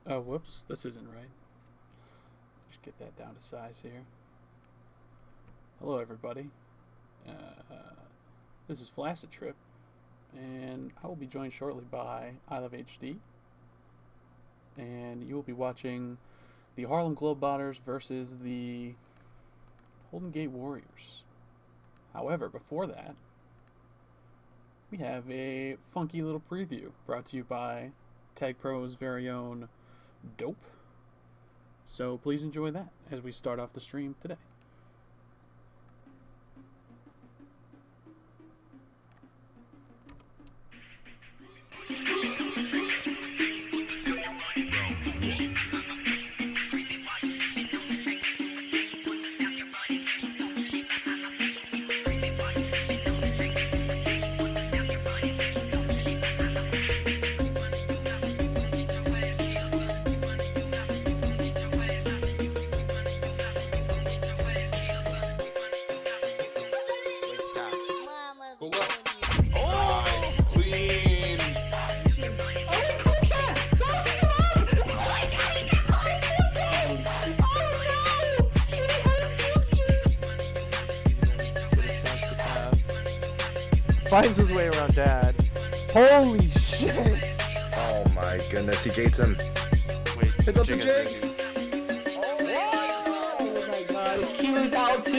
Oh, whoops. This isn't right. Just get that down to size here. Hello, everybody. This is Flaccid Trip, and I will be joined shortly by I Love HD. And you will be watching the Harlem GlobeBotters versus the Holdin Warriors. However, before that, we have a funky little preview brought to you by Tag Pro's very own Dope. So please enjoy that as we start off the stream today. Finds his way around Dad. Holy shit! Oh my goodness, he gates him. Wait, Hits up the jig! Oh my god, and Q is out too!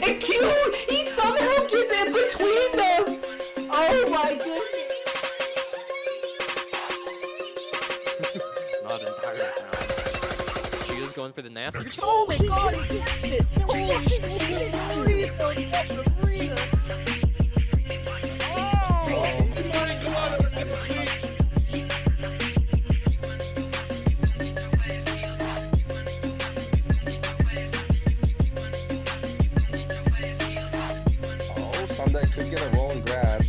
And Q, he somehow gets in between them! Oh my goodness! Not entirely now. She is going for the nasty. Oh my god, he gets it! Holy shit! That could get a roll and grab.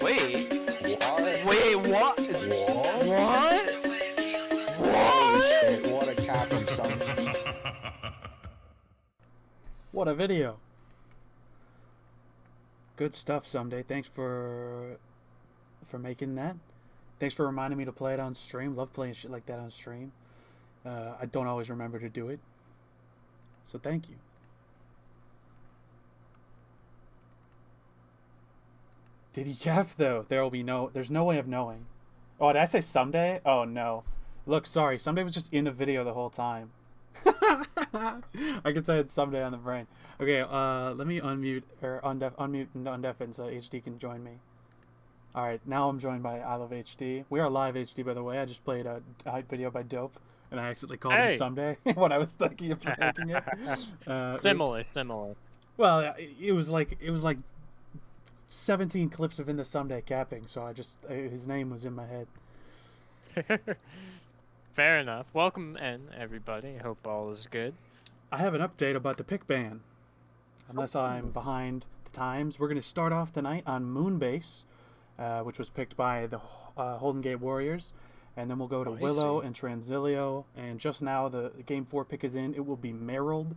Wait. What? Wait, what? What? Holy shit, what a cap from some. What a video. Good stuff, Someday. Thanks for making that. Thanks for reminding me to play it on stream. Love playing shit like that on stream. I don't always remember to do it. So thank you. Did he cap though? There's no way of knowing. Oh, did I say someday? Oh no. Look, sorry, someday was just in the video the whole time. I could say it's someday on the brain. Okay, let me unmute and undeafen so HD can join me. Alright, now I'm joined by I Love HD. We are live HD, by the way. I just played a video by Dope, and I accidentally called him Someday when I was thinking of making it. Similar. Well, it was like 17 clips of In the Someday capping, so his name was in my head. Fair enough. Welcome in, everybody. I hope all is good. I have an update about the pick ban. Unless I'm behind the times, we're going to start off tonight on Moonbase, which was picked by the Holdin Warriors, and then we'll go to Willow and Transilio, and just now the Game 4 pick is in. It will be Merrill.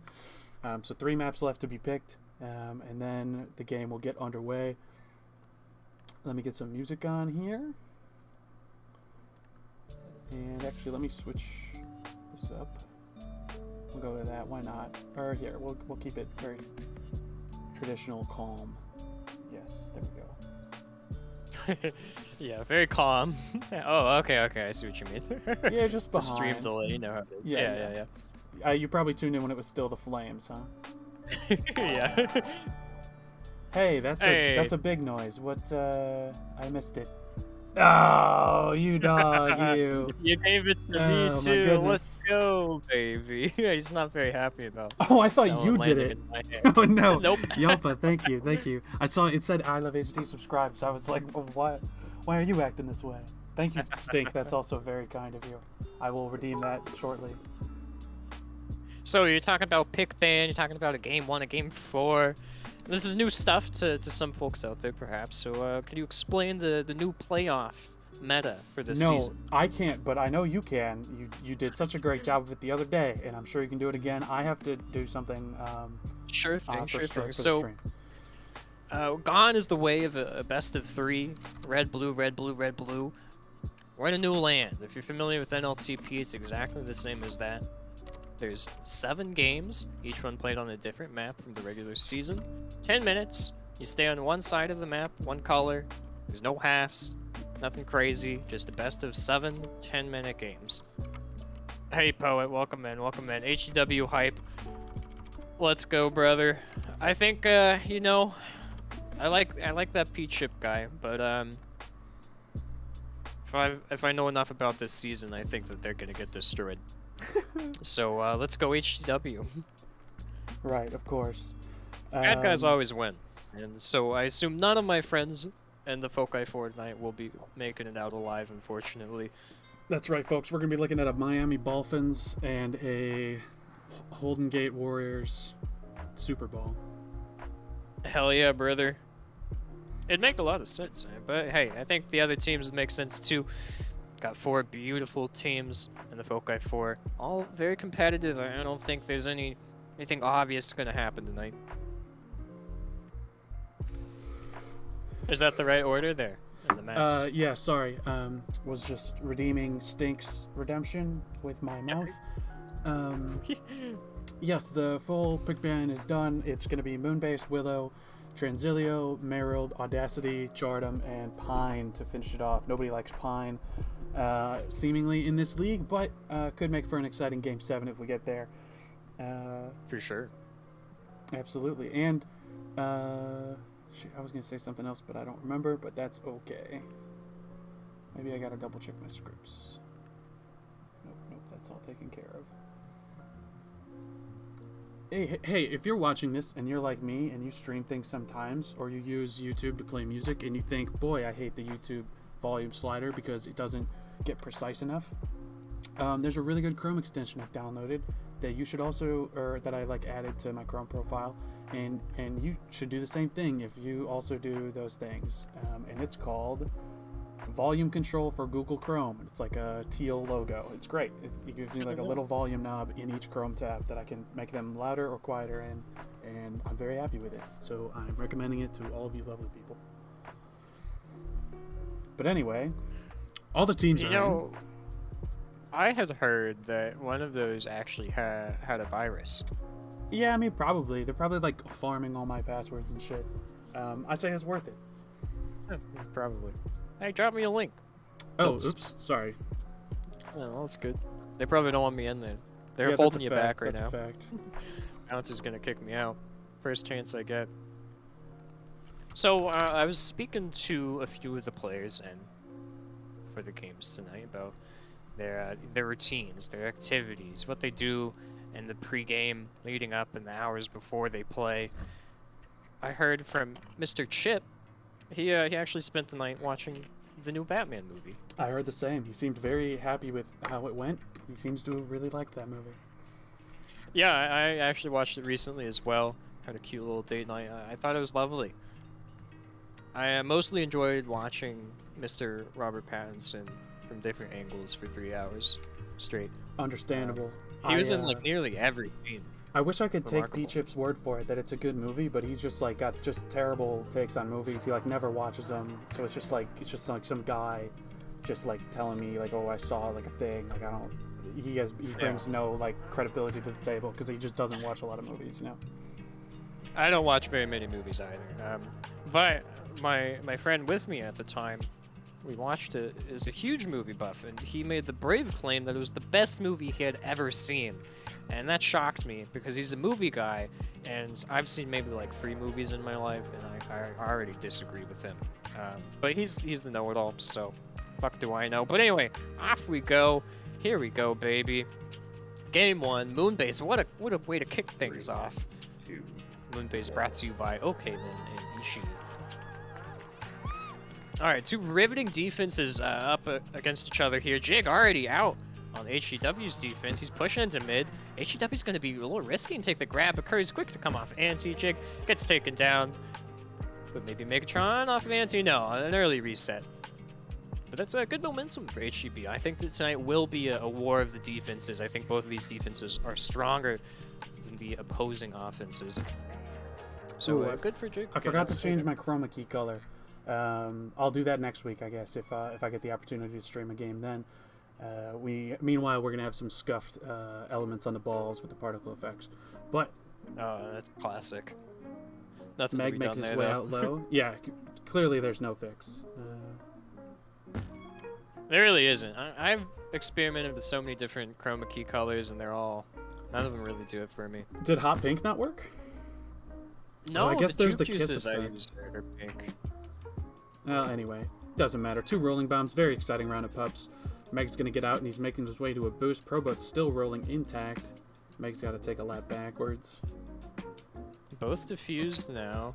So 3 maps left to be picked. And then the game will get underway. Let me get some music on here. And actually, let me switch this up. We'll go to that. Why not? Or here, we'll keep it very traditional, calm. Yes, there we go. Yeah, very calm. Oh, okay, I see what you mean. Yeah, just behind. The stream delay, you know how it is. Yeah. You probably tuned in when it was still the Flames, huh? Yeah. Hey, that's a big noise. What? I missed it. Oh, you dog, you. You gave it to me too. Let's go, baby. He's not very happy about. Oh, I thought you did it. Oh no. Nope. Yelpa, thank you. I saw it said I Love HD subscribe, so I was like, well, why are you acting this way? Thank you, Stink. That's also very kind of you. I will redeem that shortly. So you're talking about pick ban, you're talking about a game 1, a game 4. This is new stuff to some folks out there, perhaps. So could you explain the new playoff meta for this season? No, I can't, but I know you can. You did such a great job of it the other day, and I'm sure you can do it again. I have to do something. Sure thing. So, gone is the way of a best of 3. Red, blue, red, blue, red, blue. We're in a new land. If you're familiar with MLTP, it's exactly the same as that. There's 7 games, each one played on a different map from the regular season. 10 minutes, you stay on one side of the map, one color. There's no halves, nothing crazy, just a best of 7 10-minute games. Hey Poet, welcome in, welcome in. HEW hype. Let's go, brother. I think, you know, I like that Pete Chip guy, but if I know enough about this season, I think that they're gonna get destroyed. So let's go HW. Right, of course. Bad guys always win, and so I assume none of my friends and the Foci Fortnite will be making it out alive, unfortunately. That's right, folks. We're gonna be looking at a Miami Dolphins and a Holdin Gate Warriors Super Bowl. Hell yeah, brother. It'd make a lot of sense, but hey, I think the other teams would make sense too. Got 4 beautiful teams in the Foci 4, all very competitive. I don't think there's anything obvious going to happen tonight. Is that the right order there in the maps? Yeah, sorry. Was just redeeming Stink's redemption with my mouth. Yes, the full pick ban is done. It's going to be Moonbase, Willow, Transilio, Merrill, Audacity, Jardum, and Pine to finish it off. Nobody likes Pine, seemingly in this league, but could make for an exciting Game 7 if we get there. For sure. Absolutely. And shit, I was going to say something else, but I don't remember, but that's okay. Maybe I got to double check my scripts. Nope, that's all taken care of. Hey, if you're watching this and you're like me and you stream things sometimes, or you use YouTube to play music and you think, boy, I hate the YouTube volume slider because it doesn't get precise enough, there's a really good Chrome extension I've downloaded that you should also, or that I like added to my Chrome profile, and you should do the same thing if you also do those things, and it's called Volume Control for Google Chrome. It's like a teal logo. It's great. It gives me like a little volume knob in each Chrome tab that I can make them louder or quieter in, and I'm very happy with it. So I'm recommending it to all of you lovely people. But anyway, all the teams You know, I had heard that one of those actually had a virus. Yeah, I mean, probably. They're probably like farming all my passwords and shit. I say it's worth it. Probably. Hey, drop me a link. Oh, oops, sorry. Oh, that's good. They probably don't want me in there. They're Yeah, holding that's you a fact. back right That's now. a fact. Bouncer's gonna kick me out. First chance I get. So, I was speaking to a few of the players and for the games tonight about their routines, their activities, what they do in the pre-game leading up and the hours before they play. I heard from Mr. Chip. He actually spent the night watching the new Batman movie. I heard the same. He seemed very happy with how it went. He seems to have really liked that movie. Yeah, I actually watched it recently as well. Had a cute little date night. I thought it was lovely. I mostly enjoyed watching Mr. Robert Pattinson from different angles for 3 hours straight. Understandable. He was in like nearly every scene. I wish I could take Remarkable. B-Chip's word for it that it's a good movie, but he's just like got just terrible takes on movies. He like never watches them, so it's just like some guy just like telling me like, oh, I saw like a thing. Like I don't. He brings no like credibility to the table because he just doesn't watch a lot of movies, you know. I don't watch very many movies either. But my friend with me at the time, we watched it, is a huge movie buff, and he made the brave claim that it was the best movie he had ever seen. And that shocks me because he's a movie guy, and I've seen maybe like 3 movies in my life, and I already disagree with him. But he's the know-it-all, so fuck do I know. But anyway, off we go. Here we go, baby. Game 1, Moonbase. What a way to kick things off. Moonbase brought to you by Okaman and Ishii. Alright, 2 riveting defenses up against each other here. Jig already out on HEW's defense. He's pushing into mid. HEW's going to be a little risky and take the grab, but Curry's quick to come off Anti. Jig gets taken down. But maybe Megatron off of Anti? No, an early reset. But that's a good momentum for HEB. I think that tonight will be a war of the defenses. I think both of these defenses are stronger than the opposing offenses. So Ooh, good for Jig. I forgot to change my chroma key color. I'll do that next week, I guess, if I get the opportunity to stream a game then. Meanwhile, we're gonna have some scuffed elements on the balls with the particle effects. But Oh, that's classic. Nothing to Meg be make done his there, way though. out low. Yeah, clearly there's no fix. There really isn't. I've experimented with so many different chroma key colors, and none of them really do it for me. Did hot pink not work? No, I guess the there's juke the kiss juices I effect. use are pink. Well, anyway, doesn't matter. 2 rolling bombs, very exciting round of pups. Meg's gonna get out and he's making his way to a boost. Proboat's still rolling intact. Meg's gotta take a lap backwards. Both defused now.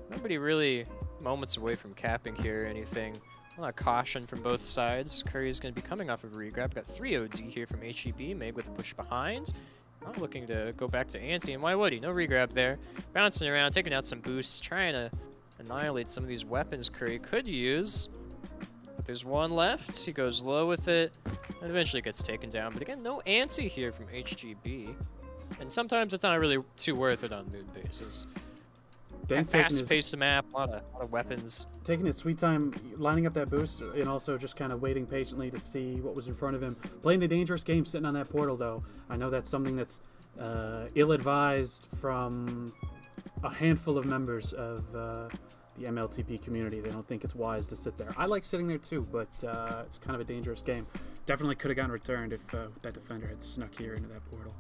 Nobody really moments away from capping here or anything. A lot of caution from both sides. Curry's going to be coming off of a regrab. Got 3 OD here from HEB. Meg with a push behind. Not looking to go back to Ante, and why would he? No regrab there. Bouncing around, taking out some boosts, trying to annihilate some of these weapons Curry could use. But there's one left. He goes low with it, and eventually gets taken down. But again, no Ante here from HGB. And sometimes it's not really too worth it on mood bases. Dank taking his, Fast-paced map, a lot of weapons. taking his sweet time, lining up that boost, and also just kind of waiting patiently to see what was in front of him. Playing a dangerous game sitting on that portal, though. I know that's something that's ill-advised from a handful of members of the MLTP community. They don't think it's wise to sit there. I like sitting there too, but it's kind of a dangerous game. Definitely could have gotten returned if that defender had snuck here into that portal.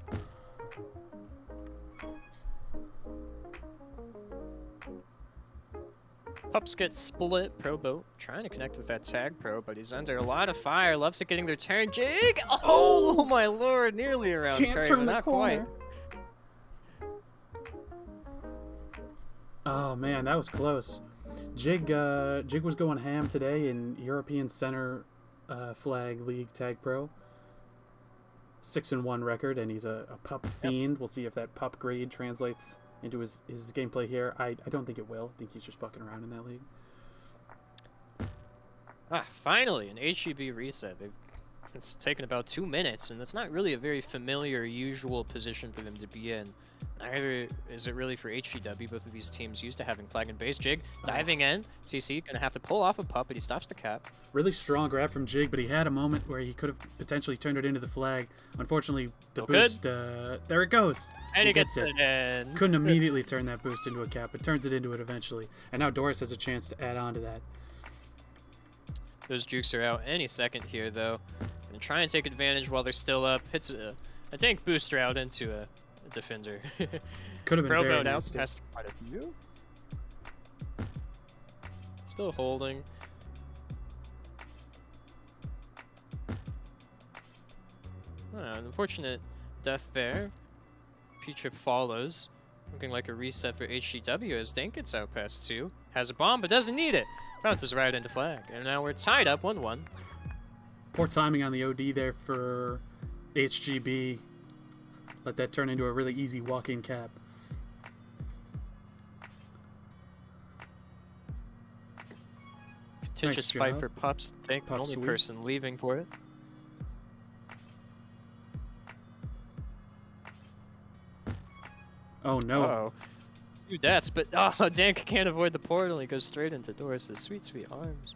Pups get split. Proboat trying to connect with that tag pro, but he's under a lot of fire. Loves it getting their turn. Jig! Oh my lord, nearly around Can't Curry, turn but the not corner. quite. Oh man, that was close. Jig was going ham today in European Center Flag League Tag Pro. 6-1 record, and he's a pup fiend. We'll see if that pup grade translates into his gameplay here. I don't think it will. I think he's just fucking around in that league. Finally, an HEB reset. It's taken about 2 minutes, and that's not really a very familiar, usual position for them to be in. Neither is it really for HGW. Both of these teams used to having flag and base. Jig diving in. CC gonna have to pull off a pup, but he stops the cap. Really strong grab from Jig, but he had a moment where he could have potentially turned it into the flag. Unfortunately, the boost, there it goes. And he gets it. it in. Couldn't immediately turn that boost into a cap, but turns it into it eventually. And now Doris has a chance to add on to that. Those jukes are out any second here, though. Gonna try and take advantage while they're still up. Hits a tank booster out into a defender. Could have been very Proboat out nasty. past quite a few. Still holding. An unfortunate death there. P-Trip follows. Looking like a reset for HGW as Dank gets out past 2. Has a bomb, but doesn't need it. Bounces right into flag. And now we're tied up 1-1. Poor timing on the OD there for HGB. Let that turn into a really easy walk-in cap. Contentious Nice fight job. for Pups. Dank, the Pup only sweep. person leaving for it. Oh no. Uh-oh. 2 deaths, but Dank can't avoid the portal. He goes straight into Doris' sweet, sweet arms.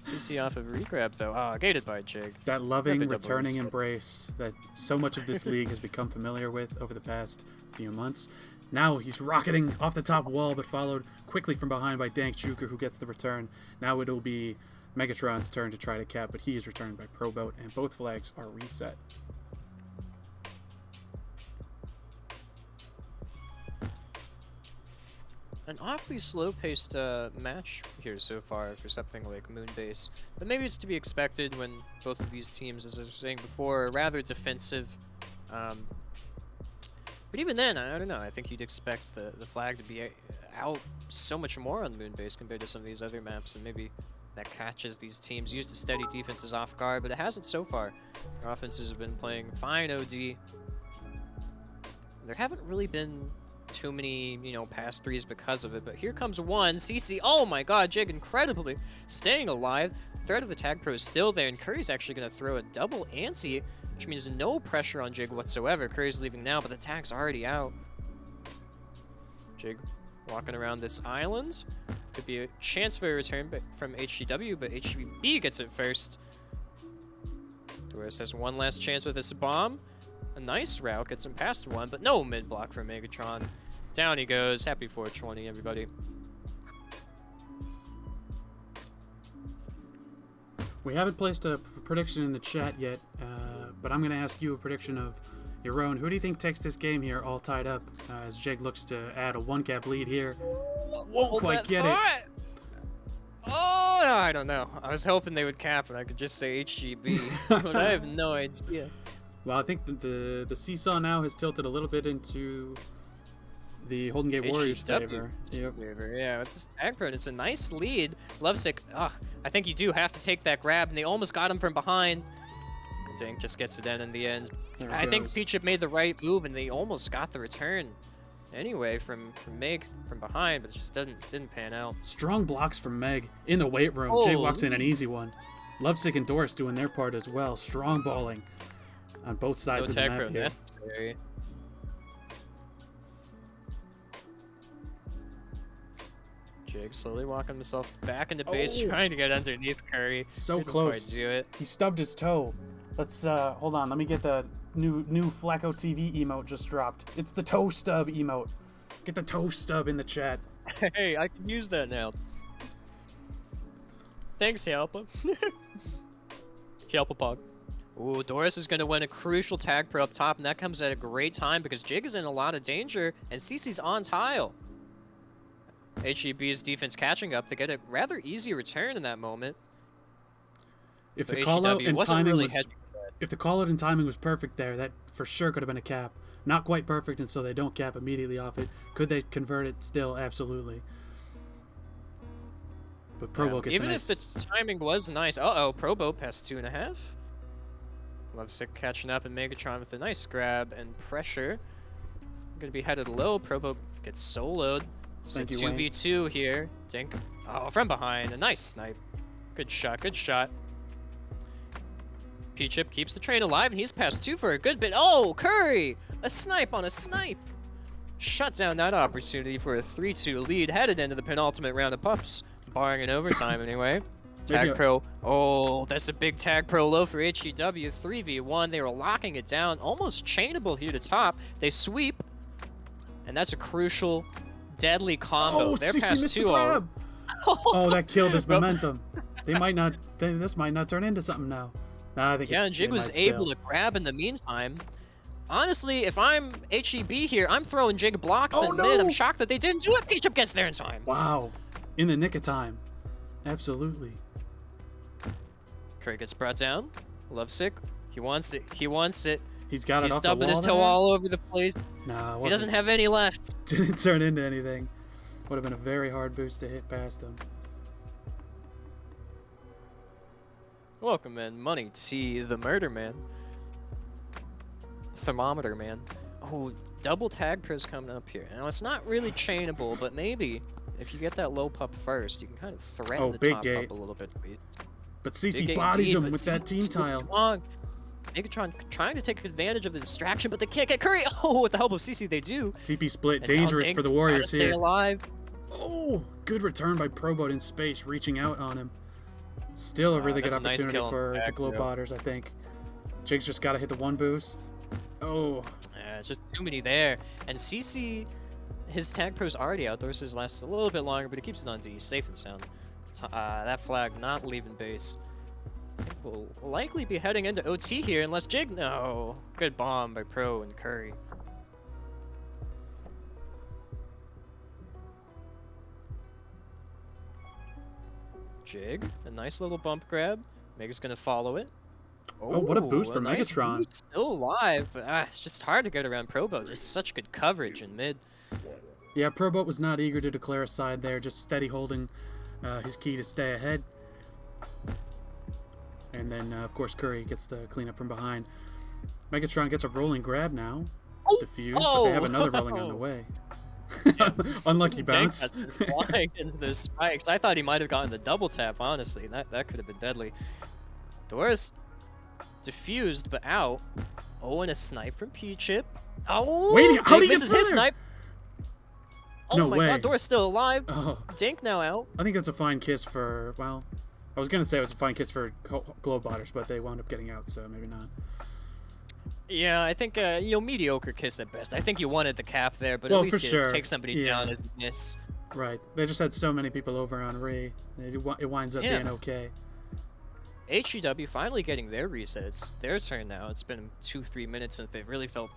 CC off of regrab, though. Gated by Jig. That loving, Another double returning reset. embrace that so much of this league has become familiar with over the past few months. Now he's rocketing off the top wall, but followed quickly from behind by Dank Juker, who gets the return. Now it'll be Megatron's turn to try to cap, but he is returned by Proboat, and both flags are reset. An awfully slow-paced match here so far for something like Moonbase, but maybe it's to be expected when both of these teams, as I was saying before, are rather defensive. But even then, I don't know. I think you'd expect the flag to be out so much more on Moonbase compared to some of these other maps, and maybe that catches these teams used to steady defenses off guard, but it hasn't so far. Their offenses have been playing fine OD. There haven't really been too many, pass threes because of it, but here comes one. CC, oh my god, Jig incredibly staying alive. The threat of the tag pro is still there, and Curry's actually going to throw a double anti, which means no pressure on Jig whatsoever. Curry's leaving now, but the tag's already out. Jig walking around this island. Could be a chance for a return from HGW, but HGB gets it first. Doris has one last chance with this bomb. A nice route gets him past one, but no mid block from Megatron. Down he goes. Happy 420, everybody. We haven't placed a prediction in the chat yet, but I'm going to ask you a prediction of your own. Who do you think takes this game here all tied up as Jig looks to add a 1-cap lead here? Won't quite get it. Oh, I don't know. I was hoping they would cap and I could just say HGB, but I have no idea. Well, I think the seesaw now has tilted a little bit into the Holdin Gate Warriors favor. Yep. Yeah, with this tag pro, it's a nice lead. Lovesick, I think you do have to take that grab, and they almost got him from behind. Dink just gets it in the end. I think Peachip made the right move, and they almost got the return anyway from Meg from behind, but it just didn't pan out. Strong blocks from Meg in the weight room. Jay walks in an easy one. Lovesick and Doris doing their part as well. Strong balling on both sides of the map here. Necessary. Jig slowly walking himself back into base, trying to get underneath Curry. So Couldn't close. quite do it. He stubbed his toe. Let's hold on. Let me get the new Flacco TV emote just dropped. It's the toe stub emote. Get the toe stub in the chat. Hey, I can use that now. Thanks, Helpa. Helpa Pog. Ooh, Doris is going to win a crucial tag pro up top, and that comes at a great time because Jig is in a lot of danger, and CC's on tile. HEB's defense catching up. They get a rather easy return in that moment. If the call out and timing was, heavy. if the call out and timing was perfect there, that for sure could have been a cap. Not quite perfect, and so they don't cap immediately off it. Could they convert it still? Absolutely. But Probo gets even a nice... if the timing was nice. Probo past 2.5. Lovesick catching up, and Megatron with a nice grab and pressure. Gonna be headed low. Probo gets soloed. So 2v2 here. Dink. Oh, from behind. A nice snipe. Good shot. Good shot. Peachip keeps the train alive, and he's past 2 for a good bit. Oh, Curry! A snipe on a snipe! Shut down that opportunity for a 3-2 lead, headed into the penultimate round of pups. Barring an overtime, anyway. Tag pro. Oh, that's a big tag pro low for HEW. 3v1. They were locking it down. Almost chainable here to top. They sweep. And that's a crucial, deadly combo. They're past 2. Oh, that killed his momentum. They might not. This might not turn into something now. Nah, I think and Jig was able to grab in the meantime. Honestly, if I'm HEB here, I'm throwing Jig blocks in mid. I'm shocked that they didn't do it. Peachip gets there in time. Wow. In the nick of time. Absolutely. Curry gets brought down. Lovesick. He wants it. He wants it. He's got it. He's stubbing his toe all over the place. Nah, he doesn't have any left. Didn't turn into anything. Would have been a very hard boost to hit past him. Welcome in, Money T, the Murder Man. Thermometer Man. Oh, double tag pros coming up here. Now, it's not really chainable, but maybe if you get that low pup first, you can kind of threaten the top pup a little bit. But CC bodies him with that team tile. Megatron trying to take advantage of the distraction, but they can't get Curry. Oh, with the help of CC, they do. TP split, dangerous for the Warriors here. Stay alive. Oh, good return by Probot in space, reaching out on him. Still a really good opportunity for the GlobeBotters, I think. Jig's just got to hit the one boost. Oh. Yeah, it's just too many there. And CC, his tag pro's already out. Doris lasts a little bit longer, but he keeps it on D, safe and sound. That flag not leaving base. I think we'll likely be heading into OT here unless Jig... No. Good bomb by Pro and Curry. Jig, a nice little bump grab. Mega's gonna follow it. Oh, what a boost from Megatron. Boost, still alive, but it's just hard to get around Probo. Just such good coverage in mid. Yeah, Probot was not eager to declare a side there, just steady holding his key to stay ahead. And then, of course, Curry gets the cleanup from behind. Megatron gets a rolling grab now. Diffused, but they have another rolling on the way. Yeah. Unlucky bounce. Flying into the spikes. I thought he might have gotten the double tap, honestly. That could have been deadly. Doors diffused, but out. Oh, and a snipe from Peachip. Oh, wait, how did he misses his snipe. Oh No my way. god, Dora's still alive. Oh, Dink now out. I think that's a fine kiss for, well, I was going to say it was a fine kiss for GlobeBotters, but they wound up getting out, so maybe not. Yeah, I think, mediocre kiss at best. I think you wanted the cap there, but Well, at least for you sure. take somebody Yeah. down as a miss. Right. They just had so many people over on Ree. It winds up Yeah. being okay. HEW finally getting their resets. Their turn now. It's been 2-3 minutes since they've really felt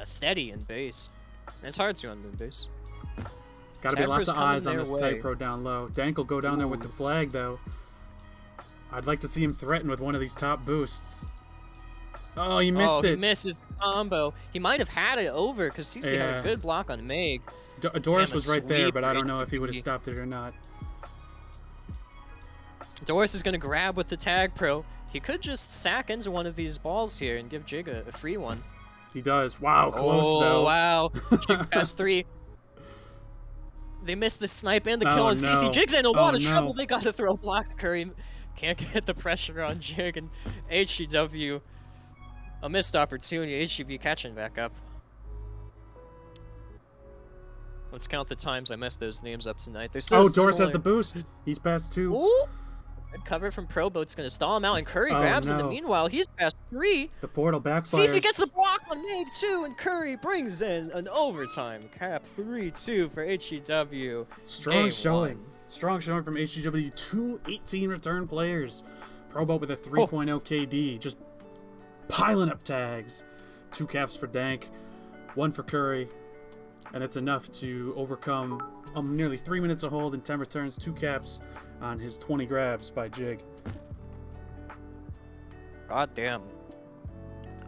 steady in base. And it's hard to on moon base. Gotta be lots Temper's of eyes on coming this their tight pro down low. Dank will go down there with the flag, though. I'd like to see him threaten with one of these top boosts. Oh, he missed He it. misses the combo. He might have had it over because CC had Yeah. a good block on Meg. Doris Damn, a was right there, sweep but I for don't know if he would have HEW. stopped it or not. Doris is going to grab with the tag pro. He could just sack into one of these balls here and give Jig a free one. He does. Wow, close though. Wow. Jig pass 3. They missed the snipe and the kill Oh, on CC. no. Jig's in a lot of no. trouble. They got to throw blocks. Curry can't get the pressure on Jig, and HEW. A missed opportunity. HEW catching back up. Let's count the times I messed those names up tonight. They're so Oh, Doris has similar. the boost. He's past 2. Ooh. Good cover from Probo. It's going to stall him out, and Curry Oh, grabs him. no. And meanwhile, he's past 3. The portal backfires. CC gets the block on Meg, too, and Curry brings in an overtime cap. 3-2 for HEW. Strong Game showing. one. Strong showing from HEW. 2 18 return players. Probo with a 3.0 KD. Just piling up tags. 2 caps for Dank. 1 for Curry. And it's enough to overcome nearly 3 minutes of hold and 10 returns. 2 caps on his 20 grabs by Jig. God damn.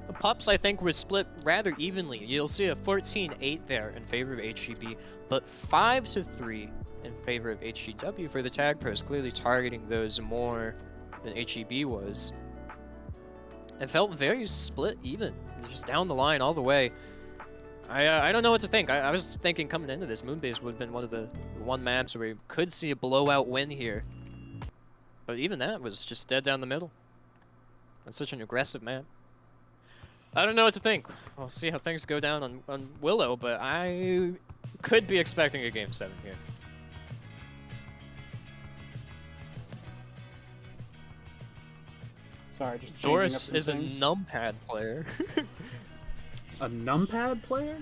The pups, I think, were split rather evenly. You'll see a 14-8 there in favor of HEB, but 5-3 in favor of HEW for the tag pros, clearly targeting those more than HEB was. It felt very split even, just down the line all the way. I don't know what to think. I was thinking coming into this, Moonbase would have been one of the maps where we could see a blowout win here. But even that was just dead down the middle. That's such an aggressive map. I don't know what to think. We'll see how things go down on Willow, but I could be expecting a Game 7 here. Sorry, just changing Doris up some is a things. numpad player. A numpad player?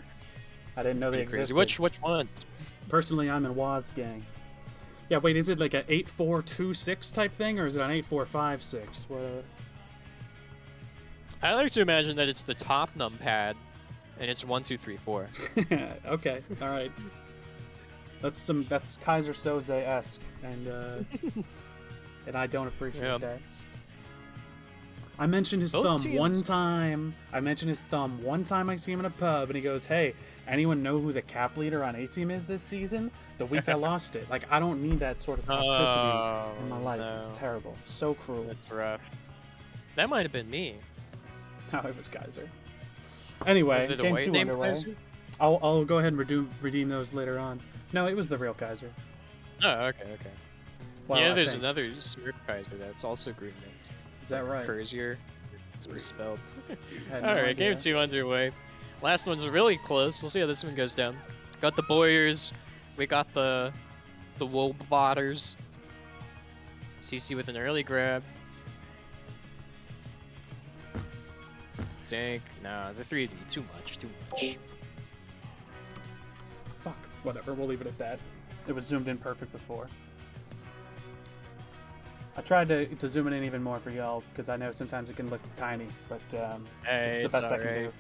I didn't know they Crazy. existed. Which one? Personally, I'm in Waz gang. Yeah, wait, is it like a 8-4-2-6 type thing, or is it an 8-4-5-6? What? I like to imagine that it's the top numpad, and it's 1, 2, 3, 4. Okay, all right. That's Kaiser Soze-esque, and I don't appreciate Yeah. that. I mentioned his Both thumb teams. one time. I see him in a pub, and he goes, "Hey, anyone know who the cap leader on A-Team is this season?" The week I lost it. Like, I don't need that sort of toxicity in my life. It's no. terrible. So cruel. That's rough. That might have been me. How it was Kaiser. Anyway, Is it a game white 2 name underway. Kaiser? I'll go ahead and redeem those later on. No, it was the real Kaiser. Oh, okay. Well, yeah, I there's think. another Smurf Kaiser that's also green names. Is that right? Curzier. It's misspelled. Had no Alright, idea. game 2 underway. Last one's really close. We'll see how this one goes down. Got the Boyers. We got the GlobeBotters. CC with an early grab. Dank. Nah, the 3D. Too much. Fuck. Whatever. We'll leave it at that. It was zoomed in perfect before. I tried to zoom it in even more for y'all because I know sometimes it can look tiny, but Hey, this is the it's best I can alright. do.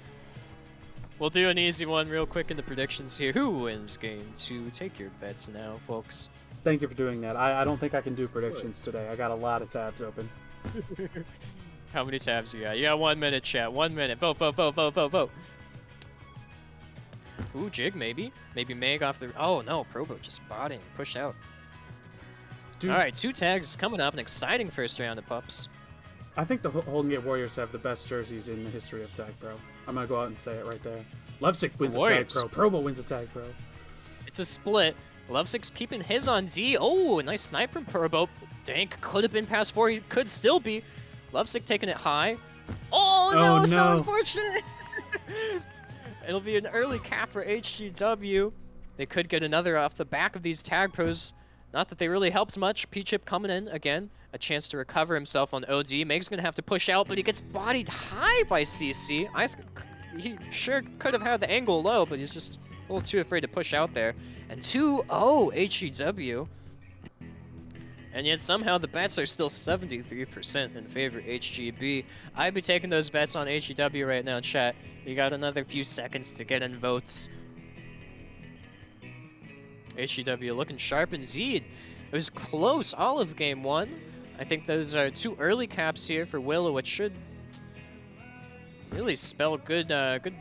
We'll do an easy one real quick in the predictions here. Who wins game 2? Take your bets now, folks. Thank you for doing that. I don't think I can do predictions today. I got a lot of tabs open. How many tabs you got? You got 1 minute, chat. 1 minute. Vote. Ooh, Jig, maybe? Maybe Meg off the... Oh, no. Probo just spotting. Pushed out. Dude, Alright, 2 tags coming up. An exciting first round of pups. I think the Holdin Gate Warriors have the best jerseys in the history of Tag Pro. I'm going to go out and say it right there. Lovesick wins a Tag Warriors. Pro. Probo wins a Tag Pro. It's a split. Lovesick's keeping his on Z. Oh, a nice snipe from Probo. Dank could have been past 4. He could still be. Lovesick taking it high. Oh, no, Oh, so no. unfortunate. It'll be an early cap for HGW. They could get another off the back of these tag pros. Not that they really helped much. P-Chip coming in again. A chance to recover himself on OD. Meg's going to have to push out, but he gets bodied high by CC. He sure could have had the angle low, but he's just a little too afraid to push out there. And 2-0 HEW. And yet somehow the bets are still 73% in favor of HGB. I'd be taking those bets on HEW right now, chat. You got another few seconds to get in votes. HEW looking sharp indeed. It was close all of game 1. I think those are 2 early caps here for Willow, which should really spell good good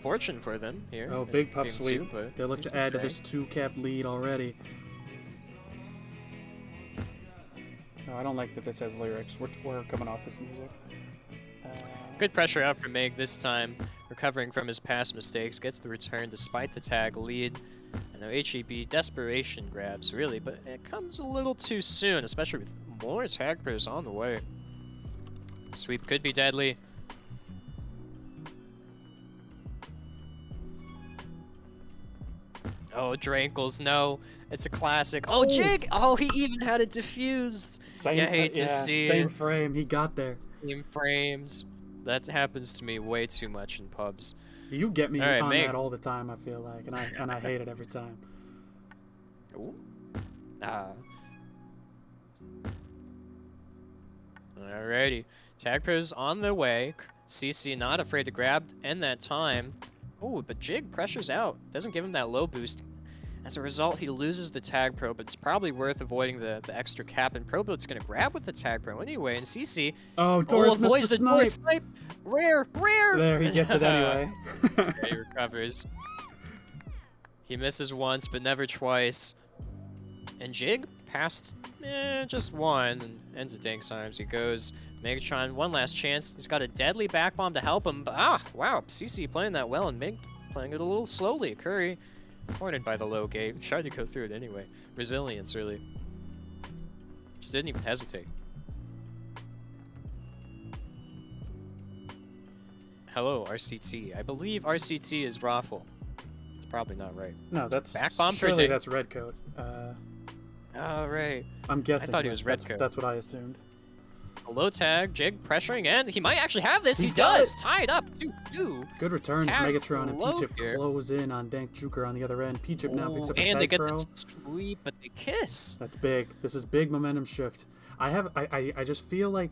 fortune for them here. Oh, big pup sweep. They're looking to add to this 2-cap lead already. No, I don't like that this has lyrics. We're coming off this music. Good pressure out for Meg this time, recovering from his past mistakes, gets the return despite the tag lead. I know HEB desperation grabs, really, but it comes a little too soon, especially with more tag pros on the way. Sweep could be deadly. Oh, Drankles, no. It's a classic. Oh, Jig! Oh, he even had it diffused. Same, you hate to see same it. frame. He got there. Same frames. That happens to me way too much in pubs. You get me right, on Meg. that all the time, I feel like, and I hate it every time. Ooh. Alrighty. Tag pros on their way. CC not afraid to grab in that time. Oh, but Jig pressures out. Doesn't give him that low boost. As a result, he loses the tag pro, but it's probably worth avoiding the extra cap. And Proboat's going to grab with the tag pro anyway. And CC Doris avoids missed the Doris snipe. Rare. There, he gets it anyway. He recovers. He misses once, but never twice. And Jig passed just one and ends at Dank times. He goes Megatron, one last chance. He's got a deadly back bomb to help him. But, wow, CC playing that well and Meg playing it a little slowly. Curry cornered by the low gate. Tried to go through it anyway. Resilience, really. Just didn't even hesitate. Hello, RCT. I believe RCT is Raffle. It's probably not right. No, that's back bomb for surely Jig. that's Redcoat. Oh, right. I'm guessing. I thought he was that's, Redcoat. That's what I assumed. A low tag, Jig pressuring in. He might actually have this. He He does. does. Tied up 2-2. Good returns. Tag Megatron and low P-Chip here. close in on Dank Juker on the other end. P-Chip now picks up a And they tag get pro. the sweep, but they kiss. That's big. This is big momentum shift. I just feel like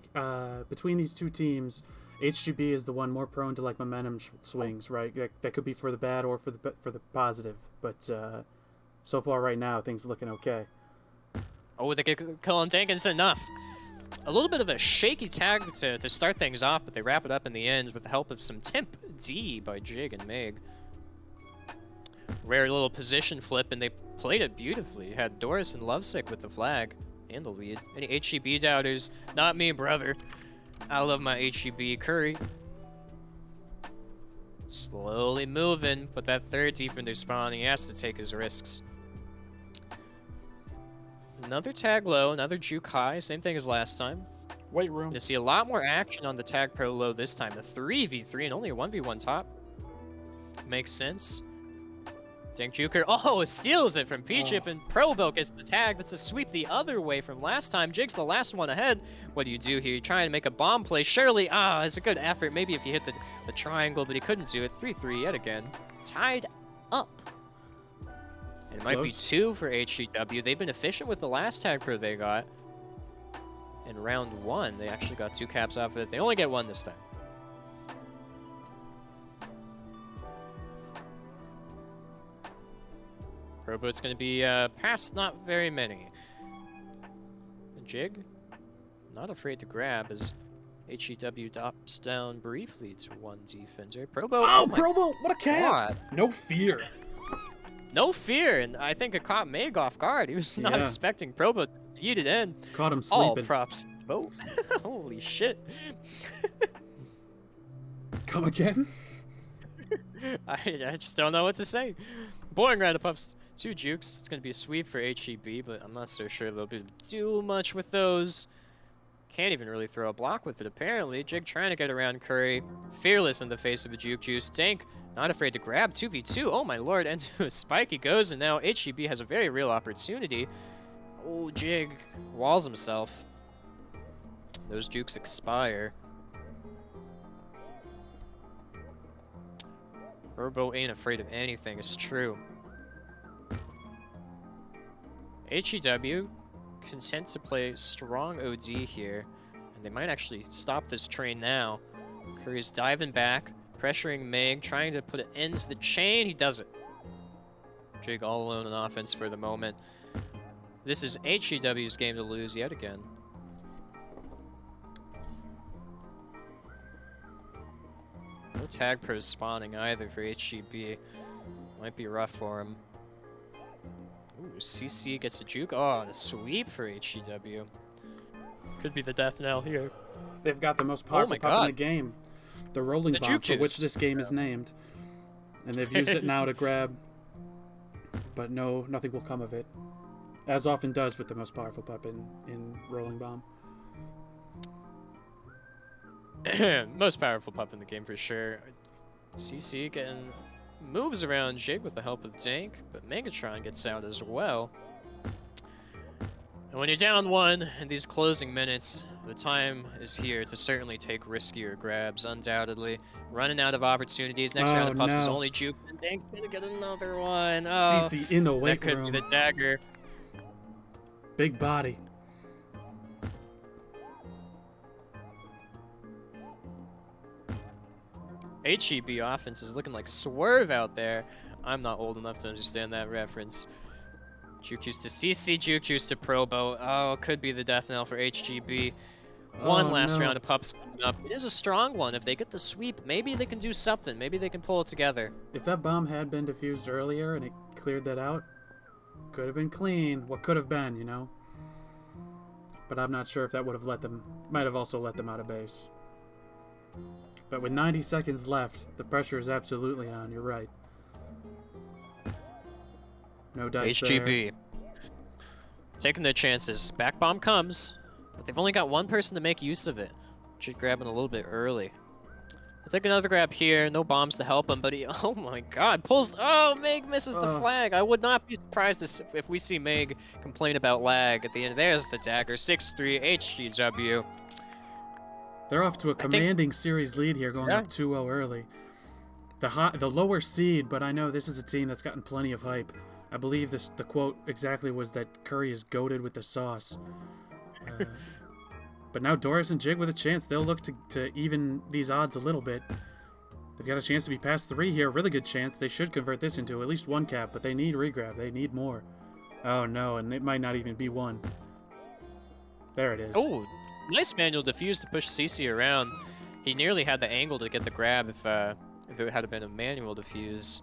between these two teams, HGB is the one more prone to like momentum swings, right? That could be for the bad or for the positive. But so far right now, things are looking okay. Oh, they get kill on Dank, and it's enough. A little bit of a shaky tag to start things off, but they wrap it up in the end with the help of some Temp D by Jig and Meg. Rare little position flip, and they played it beautifully. Had Doris and Lovesick with the flag and the lead. Any HEB doubters? Not me, brother. I love my HEB. Curry. Slowly moving, but that third defender spawning, he has to take his risks. Another tag low, another juke high, same thing as last time. Weight room. Going to see a lot more action on the tag pro low this time. The 3v3 and only a 1v1 top. Makes sense. Dank Juker, steals it from P-Chip, and Probo gets the tag. That's a sweep the other way from last time. Jig's the last one ahead. What do you do here? You're trying to make a bomb play. Surely, it's a good effort. Maybe if you hit the triangle, but he couldn't do it. 3-3 yet again. Tied up. And it might be 2 for HEW. They've been efficient with the last tag pro they got. In round 1, they actually got 2 caps off of it. They only get 1 this time. Proboat's going to be past not very many. And Jig, not afraid to grab as HEW drops down briefly to 1 defender. Probo, Probo, what a cap! No fear. No fear, and I think it caught Meg off guard. He was not expecting Probo to eat it in. Caught him sleeping. All props. Oh, holy shit. Come again? I just don't know what to say. Boring round of puffs. 2 jukes. It's going to be a sweep for HEB, but I'm not so sure they'll be able to do much with those. Can't even really throw a block with it, apparently. Jig trying to get around Curry. Fearless in the face of a juke juice. Dank not afraid to grab 2v2. Oh my lord, into a spike he goes, and now HGB has a very real opportunity. Oh, Jig walls himself. Those jukes expire. Herbo ain't afraid of anything, it's true. HEW content to play strong OD here, and they might actually stop this train now. Curry's diving back, pressuring Meg, trying to put an end to the chain. He does it. Jig all alone on offense for the moment. This is HEW's game to lose yet again. No tag pros spawning either for HGB. Might be rough for him. Ooh, CC gets a juke. Oh, the sweep for HGW. Could be the death knell here. They've got the most powerful pup in the game. The rolling bomb, juke for which juice. this game is named. And they've used it now to grab. But no, nothing will come of it. As often does with the most powerful pup in rolling bomb. Most powerful pup in the game for sure. CC getting moves around Jig with the help of Dank, but Megatron gets out as well. And when you're down one in these closing minutes, the time is here to certainly take riskier grabs, undoubtedly. Running out of opportunities. Next round of pups is only juke, and Dank's gonna get another one. Oh, CC in the weight that could room. be the dagger. Big body. HEB offense is looking like Swerve out there. I'm not old enough to understand that reference. Juke juice to CC, juke juice to Probo. Oh, could be the death knell for HGB. One last round of pups coming up. It is a strong one. If they get the sweep, maybe they can do something. Maybe they can pull it together. If that bomb had been defused earlier and it cleared that out, could have been clean. What could have been, you know? But I'm not sure if that would have let them... Might have also let them out of base. But with 90 seconds left, the pressure is absolutely on. You're right. No dice HGB. there. Taking their chances. Back bomb comes, but they've only got one person to make use of it. Should grabbing a little bit early. I'll take another grab here. No bombs to help him, but he... Oh my god. Pulls... Oh, Meg misses the flag. I would not be surprised if we see Meg complain about lag at the end. There's the dagger. 6-3 HGW. They're off to a commanding series lead here, going up 2-0 early. The lower seed, but I know this is a team that's gotten plenty of hype. I believe the quote exactly was that Curry is goated with the sauce. But now Doris and Jig with a chance. They'll look to even these odds a little bit. They've got a chance to be past 3 here. Really good chance. They should convert this into at least 1 cap, but they need regrab. They need more. Oh no, and it might not even be 1. There it is. Oh, nice manual diffuse to push CC around. He nearly had the angle to get the grab if it had been a manual diffuse.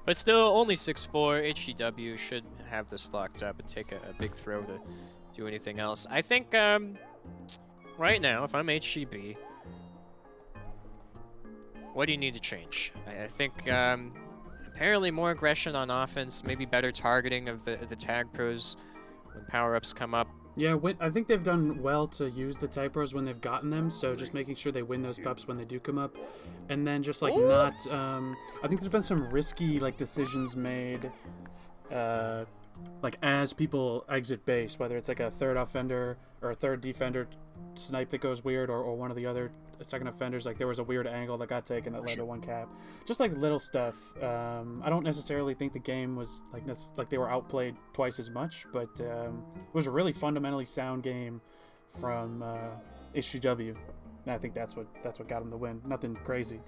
But still, only 6-4. HGW should have this locked up and take a big throw to do anything else. I think, right now, if I'm HGB, what do you need to change? I think, apparently more aggression on offense, maybe better targeting of the tag pros when power-ups come up. Yeah, I think they've done well to use the type pros when they've gotten them, so just making sure they win those pups when they do come up. And then just, like, not... I think there's been some risky, like, decisions made, like, as people exit base, whether it's, like, a third offender or a third defender snipe that goes weird, or one of the other second offenders. Like, there was a weird angle that got taken that led to 1 cap. Just, like, little stuff. I don't necessarily think the game was, like they were outplayed twice as much, but it was a really fundamentally sound game from HGW. And I think that's what got them the win. Nothing crazy.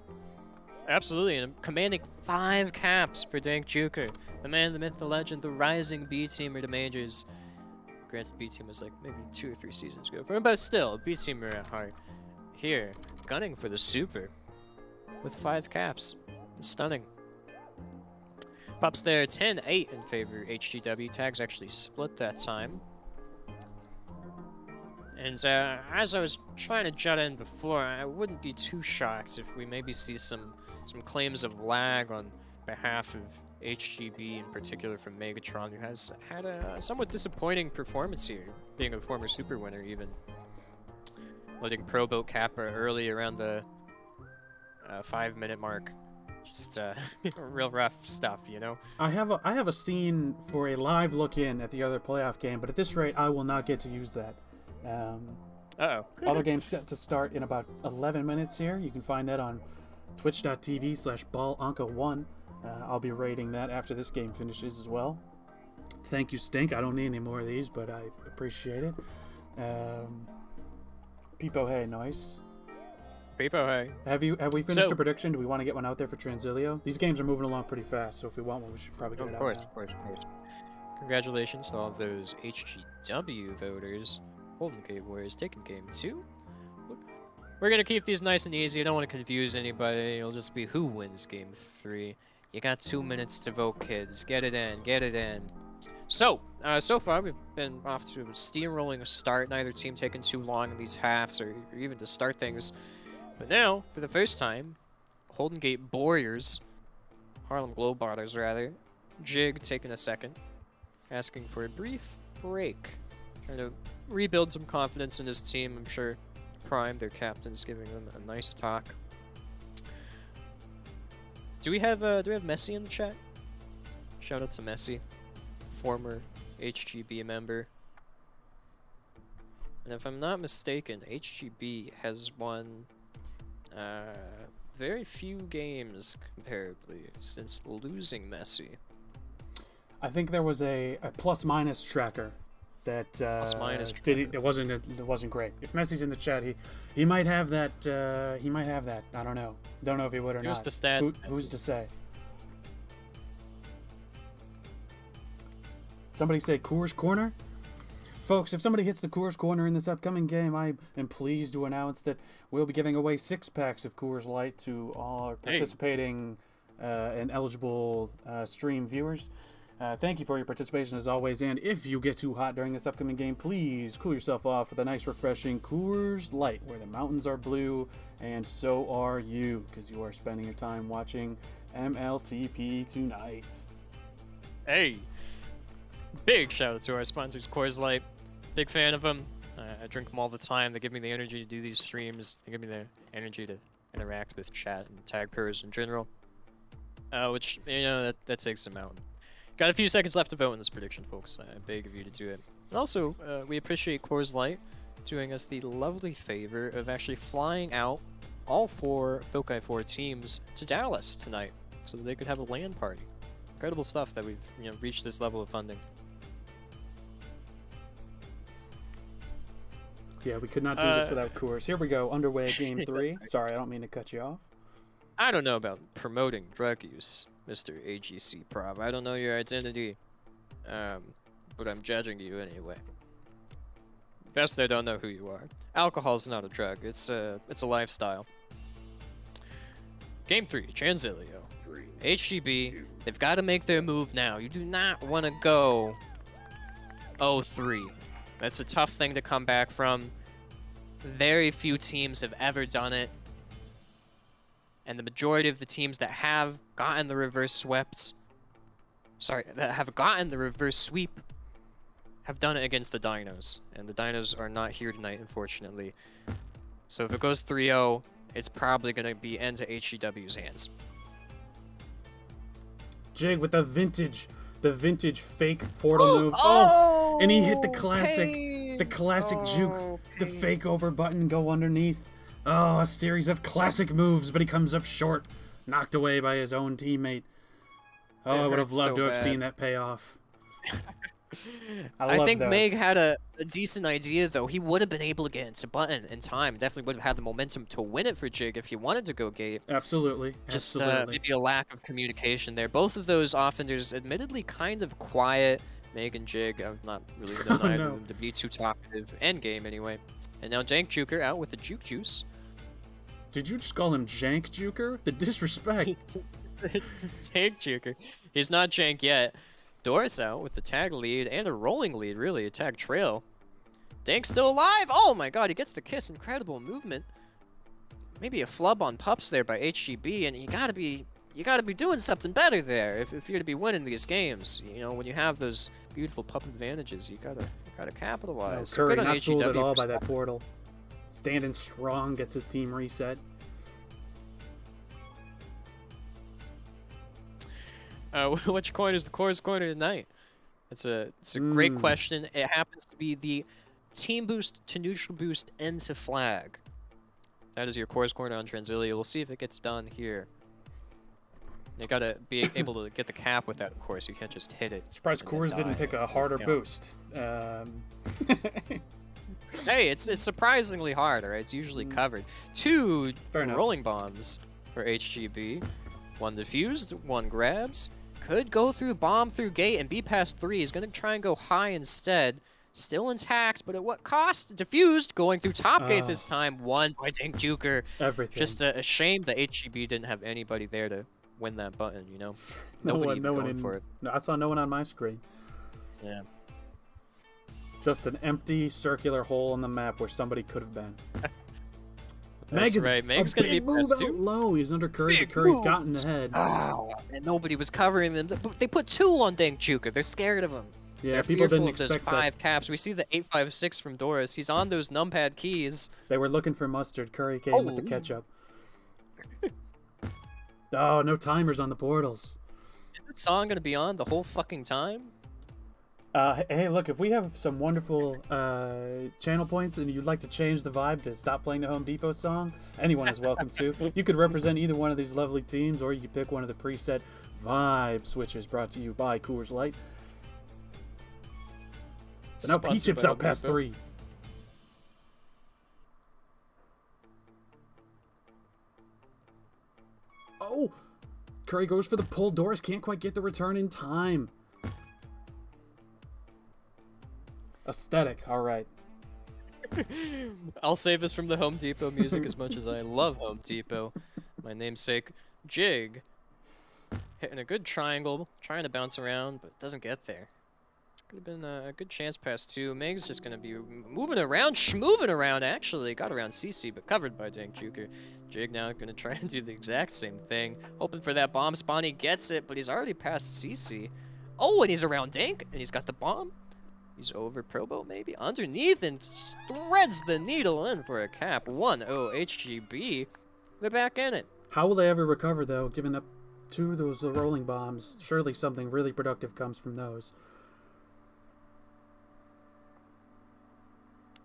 Absolutely, and commanding 5 caps for Dank Juker. The man, the myth, the legend, the rising B-teamer to majors. Granted, B-team was like maybe 2 or 3 seasons ago for him, but still, B-teamer at heart. Here, gunning for the super with 5 caps. It's stunning. Pops there, 10-8 in favor of HGW. Tags actually split that time. And as I was trying to jut in before, I wouldn't be too shocked if we maybe see some claims of lag on behalf of HGB, in particular from Megatron, who has had a somewhat disappointing performance here, being a former super winner even. letting Pro build Kappa early around the 5-minute mark. Just real rough stuff, you know. I have a scene for a live look-in at the other playoff game, but at this rate, I will not get to use that. Uh-oh. Other games set to start in about 11 minutes here. You can find that on twitch.tv/ballanka1. I'll be rating that after this game finishes as well. Thank you, Stink. I don't need any more of these, but I appreciate it. Peepo, hey, nice. Peepo, hey. Have we finished a prediction? Do we want to get one out there for Transilio? These games are moving along pretty fast, so if we want one, we should probably get it out now. Of course. Congratulations to all of those HGW voters. Holdin Gate Warriors taking game 2. We're gonna keep these nice and easy. I don't want to confuse anybody. It'll just be who wins game 3. You got 2 minutes to vote, kids. Get it in. So far we've been off to a steamrolling start. Neither team taking too long in these halves or even to start things. But now, for the first time, Holdin Gate Warriors, Harlem GlobeBotters rather, Jig taking a second, asking for a brief break, trying to rebuild some confidence in his team. I'm sure Prime, their captain's giving them a nice talk. Do we have Messi in the chat? Shout out to Messi, former HGB member. And if I'm not mistaken, HGB has won very few games comparably since losing Messi. I think there was a plus-minus tracker that it wasn't great. If Messi's in the chat, he might have that. He might have that. I don't know. Don't know if he would or not. Who's the stat? Who's to say? Somebody say Coors Corner? Folks, if somebody hits the Coors Corner in this upcoming game, I am pleased to announce that we'll be giving away 6-packs of Coors Light to all our participating and eligible stream viewers. Thank you for your participation as always, and if you get too hot during this upcoming game, please cool yourself off with a nice refreshing Coors Light, where the mountains are blue and so are you, because you are spending your time watching MLTP tonight. Hey! Big shout out to our sponsors, Coors Light. Big fan of them. I drink them all the time. They give me the energy to do these streams. They give me the energy to interact with chat and tag pros in general. Which, you know, that takes some out. Got a few seconds left to vote in this prediction, folks. I beg of you to do it. And also, we appreciate Coors Light doing us the lovely favor of actually flying out all 4 Foci 4 teams to Dallas tonight so that they could have a LAN party. Incredible stuff that we've reached this level of funding. Yeah, we could not do this without Coors. Here we go, underway game 3. Sorry, I don't mean to cut you off. I don't know about promoting drug use, Mr. AGC Prov. I don't know your identity, but I'm judging you anyway. Best I don't know who you are. Alcohol's not a drug. It's a lifestyle. Game 3, Transilio. HGB, they've got to make their move now. You do not want to go 0-3. That's a tough thing to come back from. Very few teams have ever done it. And the majority of the teams that have gotten the reverse sweep have done it against the Dinos. And the Dinos are not here tonight, unfortunately. So if it goes 3-0, it's probably going to be end to HGW's hands. Jig with the vintage fake portal move. Oh, and he hit the classic juke, the fake over button, go underneath. Oh, a series of classic moves, but he comes up short, knocked away by his own teammate. Oh, I would have loved to have seen that payoff. I think Meg had a decent idea, though. He would have been able to get into button in time. Definitely would have had the momentum to win it for Jig if he wanted to go gate. Absolutely. Just maybe a lack of communication there. Both of those offenders, admittedly, kind of quiet. Meg and Jig, I've not really known either of them to be too talkative. End game, anyway. And now Jank Juker out with the Juke Juice. Did you just call him Jank Juker? The disrespect. Jank Juker. He's not Jank yet. Doris out with the tag lead and a rolling lead, really, a tag trail. Dank's still alive! Oh my god, he gets the kiss. Incredible movement. Maybe a flub on pups there by HGB, and you gotta be doing something better there if you're to be winning these games. You know, when you have those beautiful pup advantages, you gotta capitalize. No, Curry good on not HGW fooled at all by that portal. standing strong, gets his team reset. Which coin is the core's coin of the night? It's a great question. It happens to be the team boost to neutral boost into flag. That is your core's corner on Transilia. We'll see if it gets done here. You gotta be able to get the cap with that, of course. You can't just hit it. Surprised Coors didn't pick a harder boost. Hey, it's surprisingly hard, alright? It's usually covered. 2 rolling bombs for HGB. 1 defused, 1 grabs. Could go through bomb through gate and be past 3. He's gonna try and go high instead. Still intact, but at what cost? Diffused, going through top gate this time. 1 by Dink Juker. Everything. Just a shame that HGB didn't have anybody there to win that button, you know? Nobody going for it. No, I saw no one on my screen. Yeah. Just an empty circular hole in the map where somebody could have been. That's right. Meg's gonna be move out low. He's under Curry. Curry's got in the head. Oh, and nobody was covering them. They put 2 on Dink Juker. They're scared of him. Yeah, They're people fearful didn't of those expect 5 that. caps. We see the 856 from Doris. He's on those numpad keys. They were looking for mustard. Curry came with the ketchup. Oh, no timers on the portals. Is this song gonna be on the whole fucking time? Hey, look, if we have some wonderful channel points and you'd like to change the vibe to stop playing the Home Depot song, anyone is welcome to. You could represent either one of these lovely teams, or you could pick one of the preset vibe switches brought to you by Coors Light. But now P-Chip's out past 3. Oh! Curry goes for the pull. Doris can't quite get the return in time. Aesthetic, alright. I'll save this from the Home Depot music as much as I love Home Depot. My namesake, Jig. Hitting a good triangle, trying to bounce around, but doesn't get there. Could have been a good chance past 2. Meg's just going to be moving around, schmoving around, actually. Got around CC, but covered by Dink Juker. Jig now going to try and do the exact same thing. Hoping for that bomb spawn. He gets it, but he's already past CC. Oh, and he's around Dink, and he's got the bomb. He's over Probo, maybe? Underneath, and threads the needle in for a cap. 1-0 HGB. They're back in it. How will they ever recover, though, given up 2 of those rolling bombs? Surely something really productive comes from those.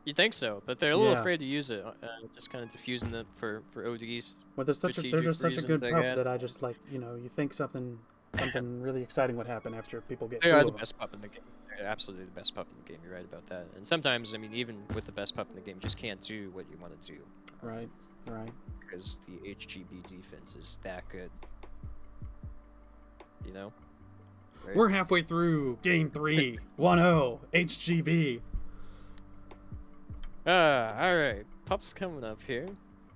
You'd think so, but they're a little afraid to use it. Just kind of diffusing them for ODs. Well, they're just such a good pup that I just, like, you know, you think something really exciting would happen after people get 2 They are of the them. best pup in the game. They're absolutely the best pup in the game. You're right about that. And sometimes, I mean, even with the best pup in the game, you just can't do what you want to do. Right, right. Because the HGB defense is that good. You know? Right? We're halfway through Game 3. 1-0 HGB. Alright. Pup's coming up here.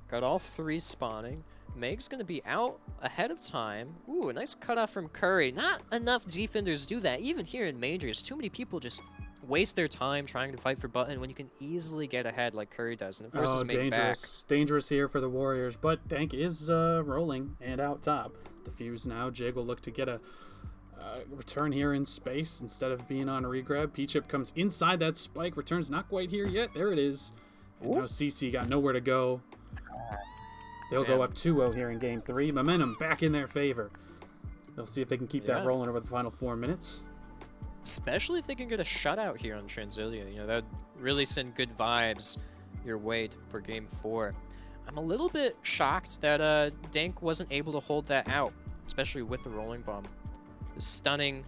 Got all 3 spawning. Meg's gonna be out ahead of time. Ooh, a nice cutoff from Curry. Not enough defenders do that. Even here in Majors, too many people just waste their time trying to fight for button when you can easily get ahead like Curry does. And it forces Meg back. Dangerous here for the Warriors, but Dank is rolling and out top. Diffuse now. Jig will look to get a return here in space instead of being on a regrab. P-Chip comes inside that spike. Returns not quite here yet. There it is. And now CC got nowhere to go. They'll go up 2-0 here in Game 3. Momentum back in their favor. They'll see if they can keep that rolling over the final 4 minutes. Especially if they can get a shutout here on Transilia. You know, that would really send good vibes your way for Game 4. I'm a little bit shocked that Dank wasn't able to hold that out, especially with the rolling bomb. The stunning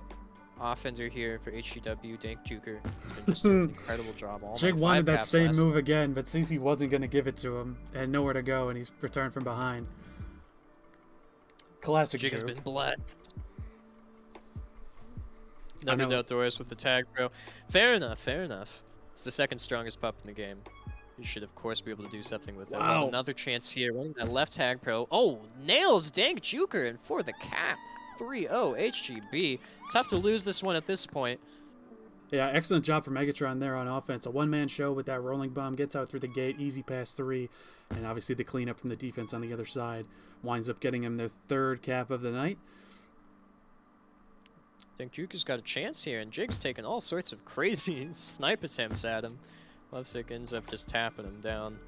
offender here for HGW, Dink Juker. It's been just an incredible job. Jig wanted that same move again, but CC wasn't going to give it to him. Had nowhere to go, and he's returned from behind. Classic Jig has been blessed. Never doubt Doris with the tag, bro. Fair enough, fair enough. It's the 2nd strongest pup in the game. You should, of course, be able to do something with it. Well, another chance here. Running that left tag pro. Oh, nails Dink Juker, and for the cap. 3-0 HGB. Tough to lose this one at this point. Yeah, excellent job for Megatron there on offense. A one-man show with that rolling bomb. Gets out through the gate. Easy pass 3. And obviously the cleanup from the defense on the other side. Winds up getting him their 3rd cap of the night. Dink Juker's got a chance here, and Jig's taking all sorts of crazy snipe attempts at him. Lovesick ends up just tapping him down.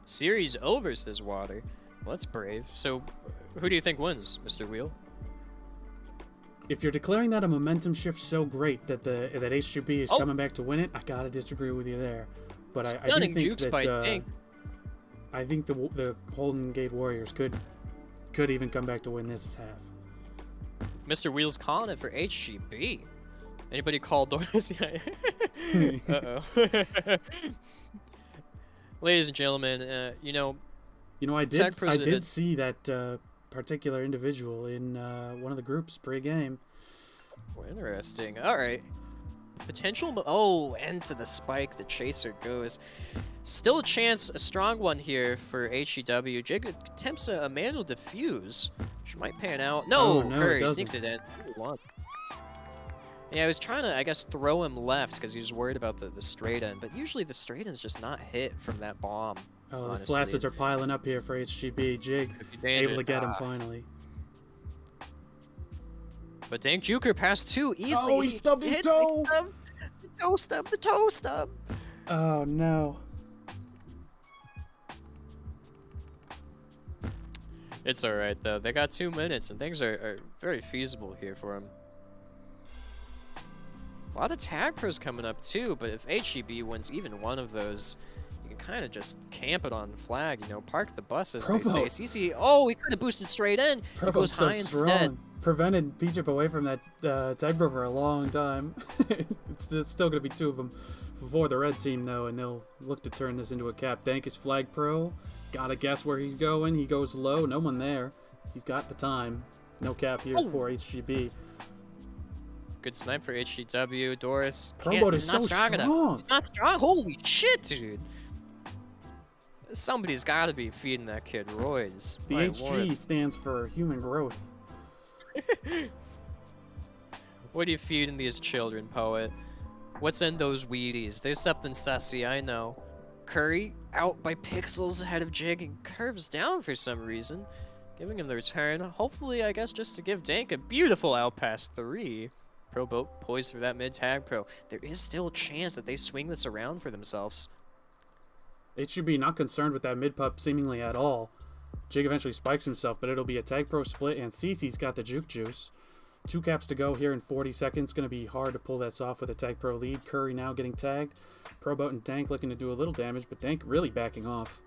Series over, says Water. Well, that's brave. So, who do you think wins, Mr. Wheel? If you're declaring that a momentum shift so great that that HGB is Oh. coming back to win it, I gotta disagree with you there. But I do Stunning think jukes that by Tank. I think the Holdin Gate Warriors could even come back to win this half. Mr. Wheel's calling it for HGB. Anybody call Doris? Uh-oh. Ladies and gentlemen, you know, I Tag did President- see that particular individual in one of the groups pre-game. Interesting. All right. Potential. Into the spike. The chaser goes. Still a chance, a strong one here for HEW. Jig attempts a manual defuse, which might pan out. No, Oh, no, it Curry doesn't. sneaks it in. 2-1. Yeah, I was trying to, I guess, throw him left because he was worried about the straight end, but usually the straight end's just not hit from that bomb. Oh, the honestly. flaccid are piling up here for HGB. Jig Could be able to dangerous. get him finally. But Dank Juker passed 2 easily. Oh, he stubbed his hits toe. The toe stub. Oh no. It's alright though. They got 2 minutes and things are very feasible here for him. A lot of tag pros coming up too, but if HEB wins even one of those, you can kind of just camp it on flag, park the bus as they say. CC, he could have boosted straight in. It goes high instead. Prevented P-Chip away from that tag bro for a long time. it's still going to be 2 of them for the red team though, and they'll look to turn this into a cap. Dank is flag pro. Gotta guess where he's going. He goes low. No one there. He's got the time. No cap here for HGB. Good snipe for HGW. Doris Probot he's is not so strong enough. strong. He's not strong. Holy shit, dude. Somebody's got to be feeding that kid roids. The My HG lord. stands for human growth. What are you feeding these children, Poet? What's in those Wheaties? There's something sussy, I know. Curry out by pixels ahead of Jig and curves down for some reason, giving him the return. Hopefully, I guess, just to give Dank a beautiful out pass 3. Pro boat poised for that mid tag pro. There is still a chance that they swing this around for themselves. HGB not concerned with that mid pup seemingly at all. Jig eventually spikes himself, but it'll be a tag pro split, and CC's got the juke juice. 2 caps to go here in 40 seconds. Going to be hard to pull this off with a tag pro lead. Curry now getting tagged. Proboat and Dank looking to do a little damage, but Dank really backing off.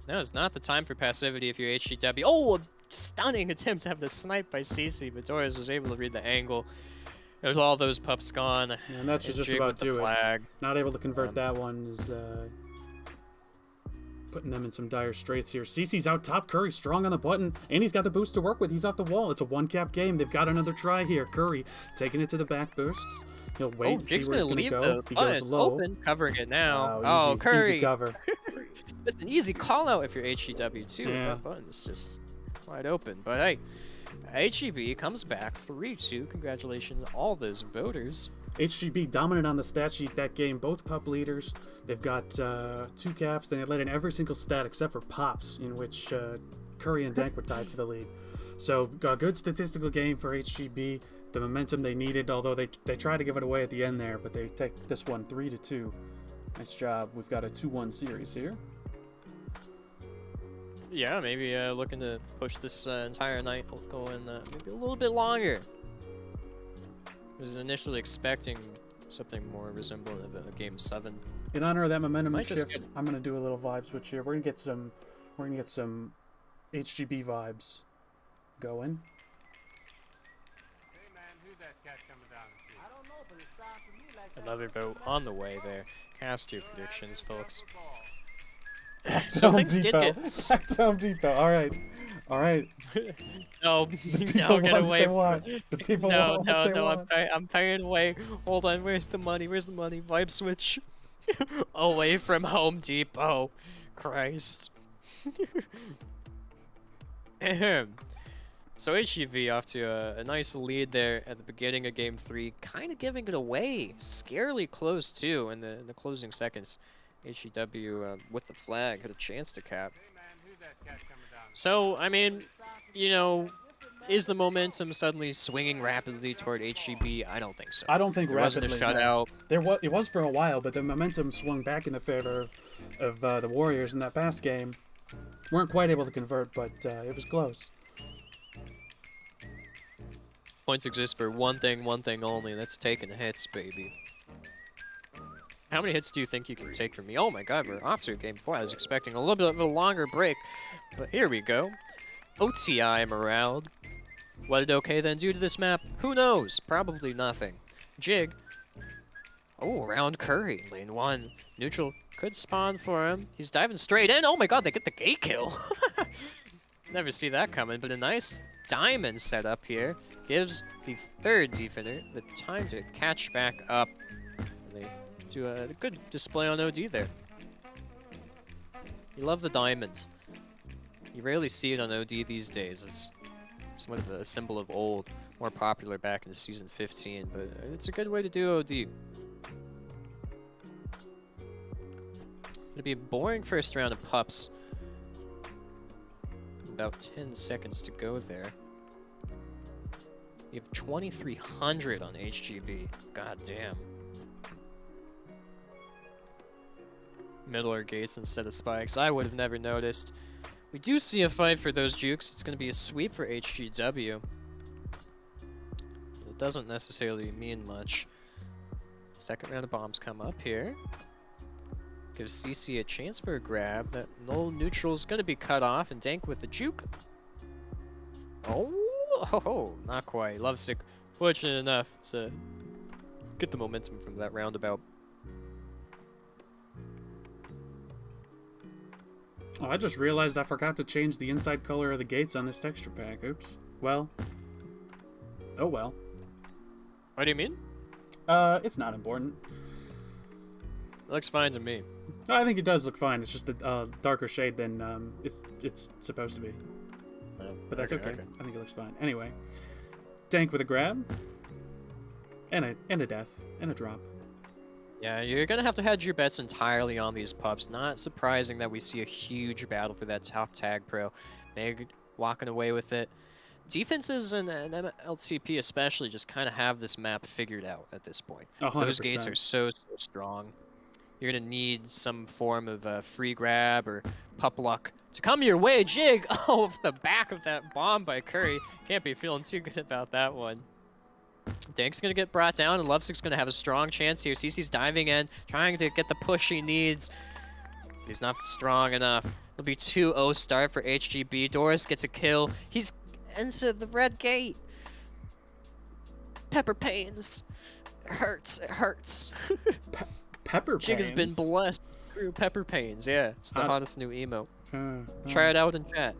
No, it's not the time for passivity if you're HGW. Oh, a stunning attempt to have the snipe by CC, but Torres was able to read the angle. There's all those pups gone. And that should just Jig about with the do it. flag. Not able to convert that one is putting them in some dire straits here. CC's out top. Curry strong on the button, and he's got the boost to work with. He's off the wall. It's a 1-cap game. They've got another try here. Curry taking it to the back boosts. He'll wait and see Jig's where gonna he's leave going to go. the He goes button low. open, covering it now. Wow, easy, Curry. easy cover. It's an easy call out if you're HEW too. Yeah. That button's just wide open. But hey, HEB comes back 3-2. Congratulations to all those voters. HGB dominant on the stat sheet that game. Both pup leaders. They've got 2 caps. They led in every single stat except for pops, in which Curry and Dank were tied for the lead. So a good statistical game for HGB. The momentum they needed, although they tried to give it away at the end there, but they take this one 3-2. Nice job. We've got a 2-1 series here. Yeah, maybe looking to push this entire night going maybe a little bit longer. I was initially expecting something more resembling of a game 7. In honor of that momentum Might just shift, get- I'm gonna do a little vibe switch here. We're gonna get some HGB vibes going. Another vote on the way there. Cast your predictions, folks. So things did get. Back to Home Depot. All right. No, People no, get want away what they from want. The people No, want no, what they no, want. I'm paying away. Hold on, where's the money? Where's the money? Vibe switch. Away from Home Depot. Christ. Ahem. So HEV off to a nice lead there at the beginning of Game 3, kind of giving it away. Scarily close too in the closing seconds. HEW with the flag had a chance to cap. So I mean, you know, Is the momentum suddenly swinging rapidly toward HGB? I don't think so. I don't think There wasn't a rapidly, shutout. no. It was for a while, but the momentum swung back in the favor of the Warriors in that past game. Weren't quite able to convert, but it was close. Points exist for one thing only. That's taking hits, baby. How many hits do you think you can take from me? Oh my god, we're off to a game 4. I was expecting a little bit of a longer break, but here we go. OTI morale. What did OK then do to this map? Who knows? Probably nothing. Jig. Oh, around Curry. Lane 1. Neutral could spawn for him. He's diving straight in. Oh my god, they get the gate kill. Never see that coming, but a nice diamond setup here gives the third defender the time to catch back up. And they do a good display on OD there. You love the diamonds. You rarely see it on OD these days. It's somewhat of a symbol of old, more popular back in season 15, but it's a good way to do OD. It'll be a boring first round of pups. About 10 seconds to go there. You have 2,300 on HGB. God damn. Middler gates instead of spikes. I would have never noticed. We do see a fight for those jukes. It's going to be a sweep for HGW. It doesn't necessarily mean much. Second round of bombs come up here. Gives CC a chance for a grab. That null neutral is going to be cut off, and Dank with the juke. Oh, not quite. Lovesick fortunate enough to get the momentum from that roundabout. Oh, I just realized I forgot to change the inside color of the gates on this texture pack. Oops. Well. Oh well. What do you mean? It's not important. It looks fine to me. I think it does look fine. It's just a darker shade than it's supposed to be. But that's okay. I think it looks fine. Anyway, Dank with a grab, and a death, and a drop. Yeah, you're gonna have to hedge your bets entirely on these pups. Not surprising that we see a huge battle for that top tag pro. Meg walking away with it. Defenses and MLTP especially just kind of have this map figured out at this point. 100%. Those gates are so strong. You're gonna need some form of free grab or pup luck to come your way. Jig! Oh, off the back of that bomb by Curry. Can't be feeling too good about that one. Dank's gonna get brought down, and Lovesick's gonna have a strong chance here. CC's diving in, trying to get the push he needs. He's not strong enough. It'll be 2-0 start for HGB. Doris gets a kill. He's into the red gate. Pepper pains. It hurts. It hurts. Pepper pains? Jig has been blessed through pepper pains. Yeah, it's the hottest new emote. Try it out in chat.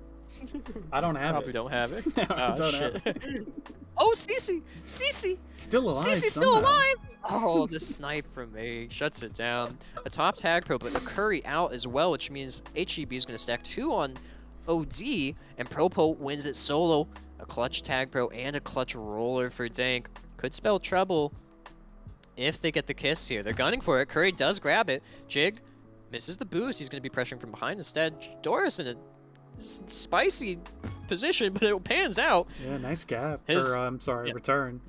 I don't have Probably it. don't have it. I don't shit. have it. Oh, Cece! Cece! Still alive. Cece's somehow. still alive! Oh, the snipe from me shuts it down. A top tag pro, but a Curry out as well, which means HEB is going to stack 2 on OD, and Propo wins it solo. A clutch tag pro and a clutch roller for Dank. Could spell trouble if they get the kiss here. They're gunning for it. Curry does grab it. Jig misses the boost. He's going to be pressuring from behind instead. Doris in a spicy position, but it pans out. Yeah, nice gap. Yeah. Return.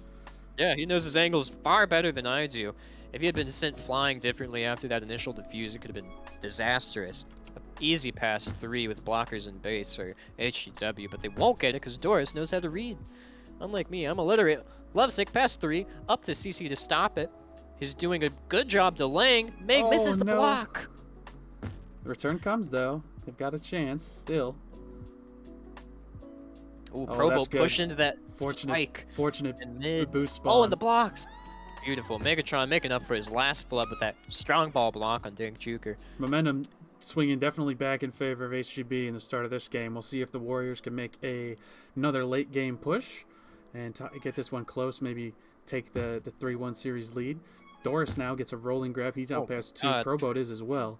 Yeah, he knows his angles far better than I do. If he had been sent flying differently after that initial defuse, it could have been disastrous. Easy pass 3 with blockers and base for HGW, but they won't get it because Doris knows how to read. Unlike me, I'm illiterate. Lovesick pass 3, up to CC to stop it. He's doing a good job delaying. Meg misses the block. The return comes, though. They've got a chance, still. Ooh, Probo pushed into that Fortunate in mid. boost spawn. Oh, and the blocks. Beautiful. Megatron making up for his last flub with that strong ball block on Dink Juker. Momentum swinging definitely back in favor of HGB in the start of this game. We'll see if the Warriors can make another late game push and get this one close, maybe take the 3-1 series lead. Doris now gets a rolling grab. He's out past 2. Probot is as well.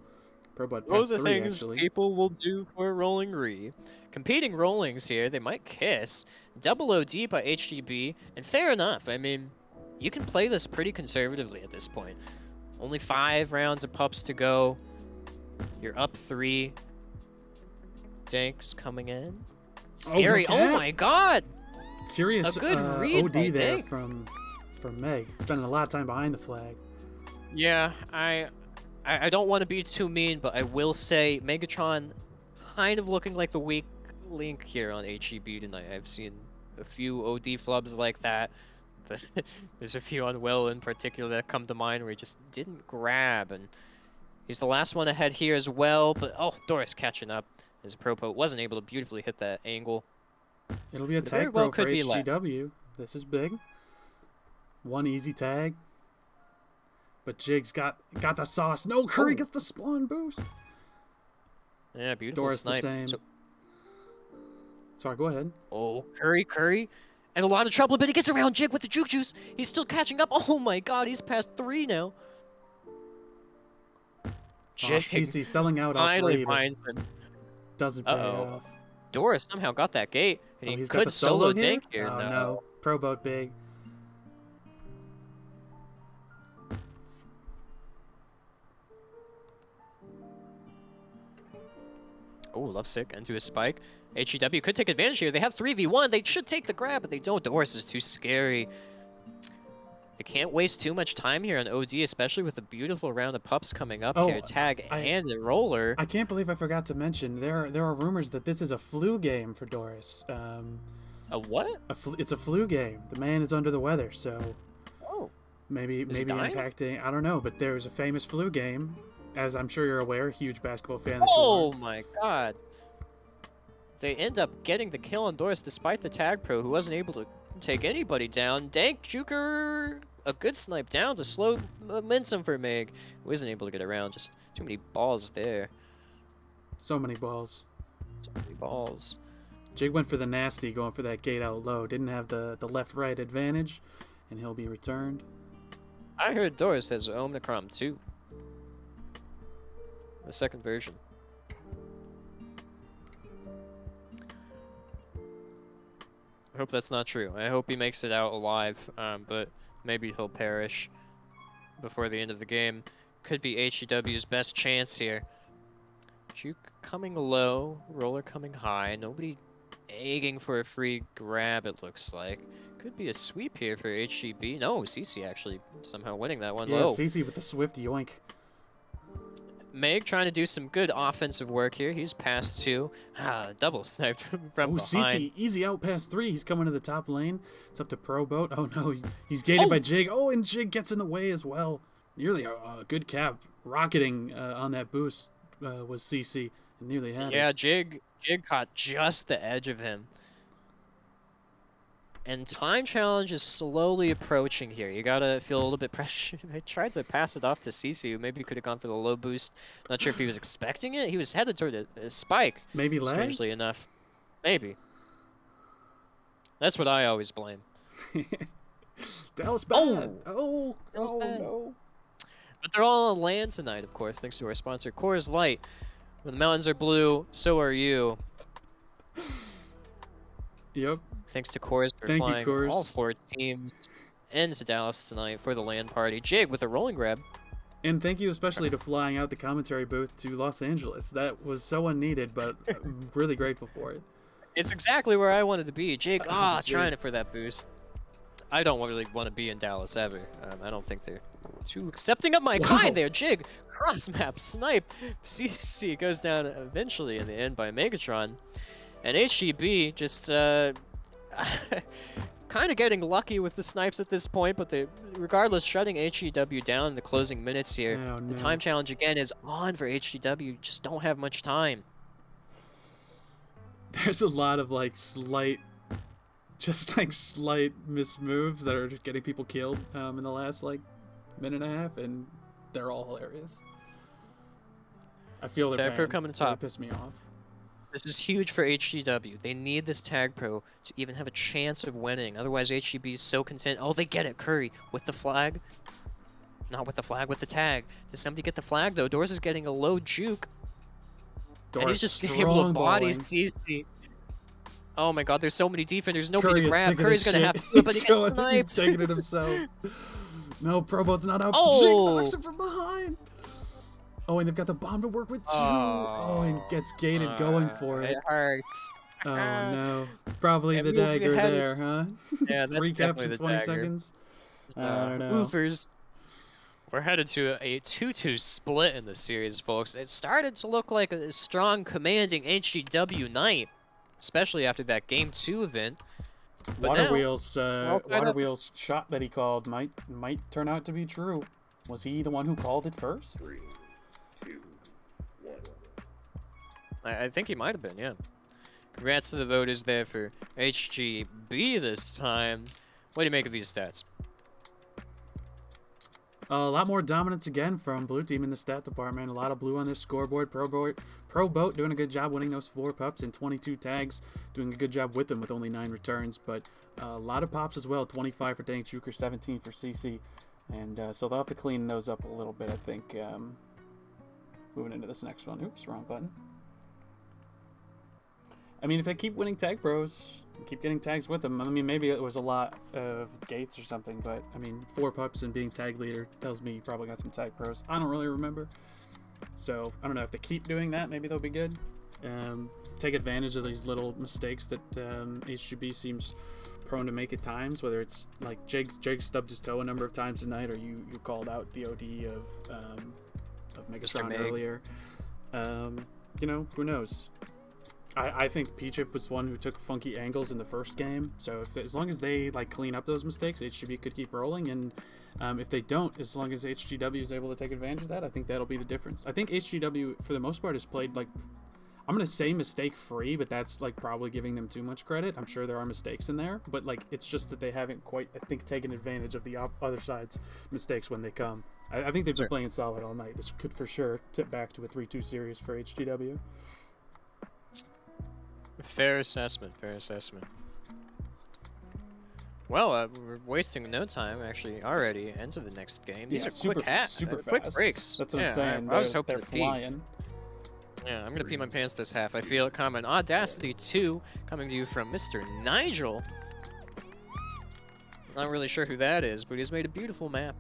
Probot Those past are the 3, things actually. people will do for a rolling re. Competing rollings here, they might kiss. Double OD by HGB, and fair enough. I mean, you can play this pretty conservatively at this point. Only 5 rounds of pups to go. You're up 3. Dank's coming in. Scary. Oh my god! Curious A good read OD by there Dink. from Meg. Spending a lot of time behind the flag. Yeah, I don't want to be too mean, but I will say Megatron kind of looking like the weak link here on HEB tonight. I've seen a few OD flubs like that. But there's a few on Will in particular that come to mind where he just didn't grab, and he's the last one ahead here as well. But oh, Doris catching up as Propo wasn't able to beautifully hit that angle. It'll be a It very tag well pro for could be left. HGW. This is big. One easy tag. But Jig's got the sauce. No, Curry gets the spawn boost. Yeah, beautiful Doris snipe. the same. So, Sorry, go ahead. oh, Curry, and a lot of trouble, but he gets around Jig with the juke juice. He's still catching up. Oh my God, he's past 3 now. Jig CC selling out off finally three, but finds him. doesn't pay Uh-oh. off. Doris somehow got that gate, and Oh, he he's got could the solo here? Dink here. Oh, No. no. Pro boat big. Oh, Lovesick into his spike. HEW could take advantage here. They have 3v1. They should take the grab, but they don't. Doris is too scary. They can't waste too much time here on OD, especially with the beautiful round of pups coming up Oh, here. Tag and a roller. I can't believe I forgot to mention there are rumors that this is a flu game for Doris. A what? It's a flu game. The man is under the weather, so Oh. maybe Is he dying? impacting. I don't know, but there's a famous flu game, as I'm sure you're aware. Huge basketball fan. That you Oh are. my God. They end up getting the kill on Doris despite the tag pro, who wasn't able to take anybody down. Dank Juker, a good snipe down to slow momentum for Meg, who isn't able to get around. Just too many balls there. So many balls. So many balls. Jig went for the nasty, going for that gate out low. Didn't have the left-right advantage, and he'll be returned. I heard Doris has Omnicrom too. The second version. I hope that's not true. I hope he makes it out alive, but maybe he'll perish before the end of the game. Could be HEW's best chance here. Juke coming low, roller coming high. Nobody egging for a free grab, it looks like. Could be a sweep here for HGB. No, CC actually somehow winning that one Yeah, low. CC with the swift yoink. Meg trying to do some good offensive work here. He's past 2. Double sniped from Oh, behind. CC, easy out past 3. He's coming to the top lane. It's up to Pro Boat. Oh, no, he's gated by Jig. Oh, and Jig gets in the way as well. Nearly a good cap. Rocketing on that boost was CC. And nearly had Yeah, it. Jig caught just the edge of him. And time challenge is slowly approaching here. You gotta feel a little bit pressure. They tried to pass it off to CC, who maybe could have gone for the low boost. Not sure if he was expecting it. He was headed toward a spike. Maybe lag? Strangely enough. Maybe. That's what I always blame. Dallas bad. Oh, Dallas bad. no. But they're all on land tonight, of course, thanks to our sponsor, Coors Light. When the mountains are blue, so are you. Yep. Thanks to Coors for Thank you, flying Coors. all 4 teams into Dallas tonight for the land party. Jig with a rolling grab. And thank you especially to flying out the commentary booth to Los Angeles. That was so unneeded, but I'm really grateful for it. It's exactly where I wanted to be. Jig, Jig. trying it for that boost. I don't really want to be in Dallas ever. I don't think they're too accepting of my kind there. Jig, cross map, snipe. CC goes down eventually in the end by Megatron. And HGB just kind of getting lucky with the snipes at this point, but they, regardless, shutting HEW down in the closing minutes here. Oh, The no. time challenge again is on for HEW. Just don't have much time. There's a lot of slight missed moves that are just getting people killed in the last minute and a half, and they're all hilarious. I feel Tag they're pro coming to really top. piss me off. This is huge for HGW. They need this tag pro to even have a chance of winning. Otherwise, HGB is so content. Oh, they get it. Curry with the flag. Not with the flag, with the tag. Does somebody get the flag, though? Doors is getting a low juke. And he's just able to body CC. Oh my god, there's so many defenders. Nobody Curry to is grab. sick of Curry's this going to have shit. to do it, but he He's gets going- sniped. He's taking it himself. No, Probo's not out. Oh! Jig knocks him from behind. Oh, and they've got the bomb to work with too. Oh, and gets gated going for it. It hurts. Oh no. Probably And the we will be dagger headed- there, huh? Yeah, that's Three caps definitely in the 20 dagger. seconds? I don't know. Oofers. We're headed to a 2-2 split in the series, folks. It started to look like a strong, commanding HGW night, especially after that Game 2 event. But Water now, Wheels, all tied Water up. Wheels shot that he called might turn out to be true. Was he the one who called it first? I think he might have been, yeah. Congrats to the voters there for HGB this time. What do you make of these stats? A lot more dominance again from Blue Team in the stat department. A lot of blue on this scoreboard. Pro Boat doing a good job winning those 4 pups and 22 tags. Doing a good job with them with only 9 returns. But a lot of pops as well. 25 for Dank Juker, 17 for CC. And so they'll have to clean those up a little bit, I think. Moving into this next one. Oops, wrong button. I mean, if they keep winning tag pros, keep getting tags with them. I mean, maybe it was a lot of gates or something, but I mean, 4 pups and being tag leader tells me you probably got some tag pros. I don't really remember. So I don't know if they keep doing that, maybe they'll be good. Take advantage of these little mistakes that HGB seems prone to make at times, whether it's like Jake stubbed his toe a number of times tonight, or you called out the OD of Megatron earlier. You know, who knows? I think P-Chip was one who took funky angles in the first game, so as long as they like clean up those mistakes, HGB could keep rolling, and if they don't, as long as HGW is able to take advantage of that, I think that'll be the difference. I think HGW, for the most part, has played like, I'm going to say mistake-free, but that's like probably giving them too much credit. I'm sure there are mistakes in there, but like it's just that they haven't quite, I think, taken advantage of the other side's mistakes when they come. I think they've been playing solid all night. This could for sure tip back to a 3-2 series for HGW. Fair assessment, fair assessment. Well, we're wasting no time, actually, already into the next game. These are quick quick breaks. That's what I'm saying. I was hoping they're to pee. flying. Yeah, I'm gonna pee my pants this half. I feel it coming. Audacity 2 coming to you from Mr. Nigel. Not really sure who that is, but he's made a beautiful map.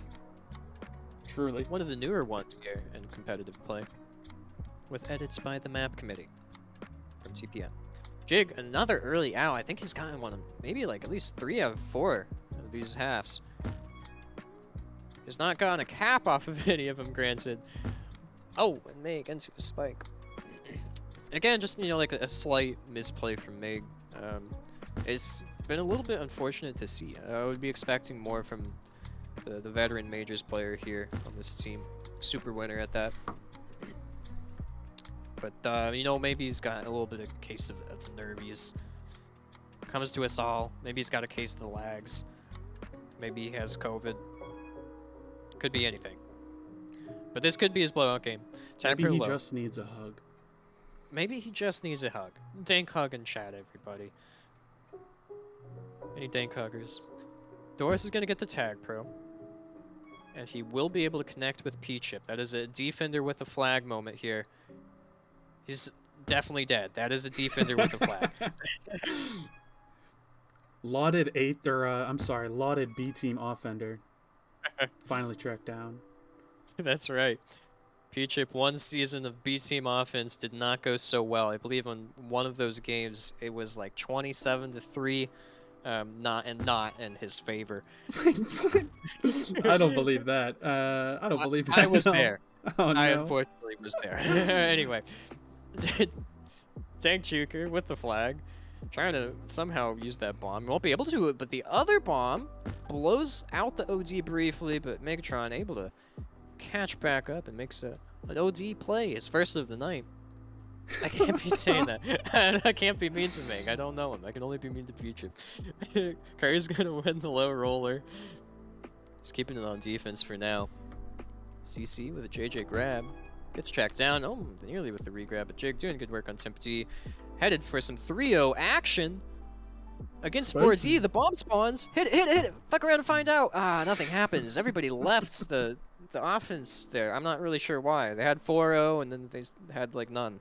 Truly. One of the newer ones here in competitive play. With edits by the map committee from TPM. Jig, another early out. I think he's gotten one of, maybe like at least 3 out of 4 of these halves. He's not gotten a cap off of any of them, granted. Oh, and Meg into a spike. Again, just, you know, like a slight misplay from Meg. It's been a little bit unfortunate to see. I would be expecting more from the veteran majors player here on this team. Super winner at that. But, you know, maybe he's got a little bit of case of the nervies. Comes to us all. Maybe he's got a case of the lags. Maybe he has COVID. Could be anything. But this could be his blowout game. Maybe he just needs a hug. Maybe he just needs a hug. Dank hug in chat, everybody. Any dank huggers? Doris is going to get the tag pro. And he will be able to connect with P-Chip. That is a defender with a flag moment here. He's definitely dead. That is a defender with a flag. Lauded B team offender. Finally tracked down. That's right. P-Chip, one season of B team offense did not go so well. I believe on one of those games it was like 27-3, not in his favor. I don't believe that. I don't believe that. I was there. Oh, no. I unfortunately was there. Anyway, Tank Juker with the flag, trying to somehow use that bomb. Won't be able to do it, but the other bomb blows out the OD briefly, but Megatron able to catch back up and makes an OD play, his first of the night. I can't be saying that. I can't be mean to Meg. I don't know him. I can only be mean to Future. Curry's gonna win the low roller. He's keeping it on defense for now. CC with a JJ grab. Gets tracked down. Oh, nearly with the regrab, but Jig doing good work on Temp D. Headed for some 3-0 action against 4D. The bomb spawns. Hit it. Fuck around and find out. Ah, nothing happens. Everybody left the offense there. I'm not really sure why. They had 4-0 and then they had like none.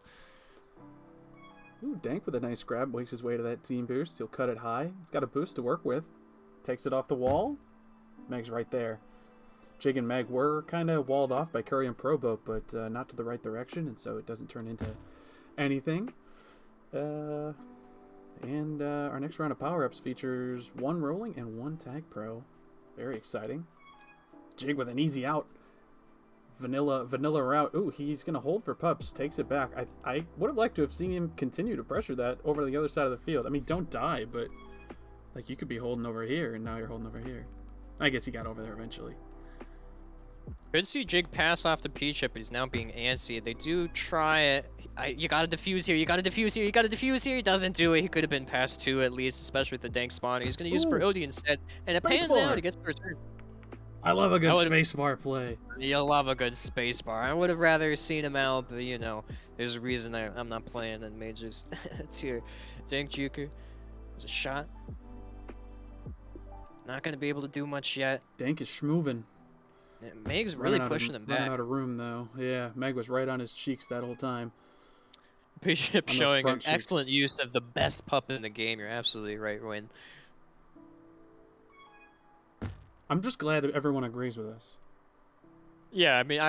Ooh, Dank with a nice grab makes his way to that team boost. He'll cut it high. He's got a boost to work with. Takes it off the wall. Meg's right there. Jig and Meg were kind of walled off by Curry and Probo, but not to the right direction, and so it doesn't turn into anything. And our next round of power-ups features 1 rolling and 1 tag pro. Very exciting. Jig with an easy out. Vanilla route. Ooh, he's going to hold for pups. Takes it back. I would have liked to have seen him continue to pressure that over to the other side of the field. I mean, don't die, but like you could be holding over here, and now you're holding over here. I guess he got over there eventually. Could see Jig pass off the P-chip, but he's now being antsy. They do try it. You gotta defuse here, you gotta defuse here, you gotta defuse here. He doesn't do it. He could have been past 2 at least, especially with the dank spawner. He's gonna use it for Odie instead, and it pans out. He gets the return. I love a good spacebar play. You'll love a good spacebar. I would have rather seen him out, but you know, there's a reason I'm not playing in majors. It's here. Dank Juker. There's a shot. Not gonna be able to do much yet. Dank is schmoovin'. Yeah, Meg's really pushing him back. Running out of room though. Yeah, Meg was right on his cheeks that whole time. Bishop showing an excellent use of the best pup in the game. You're absolutely right, Win. I'm just glad that everyone agrees with us. Yeah, I mean,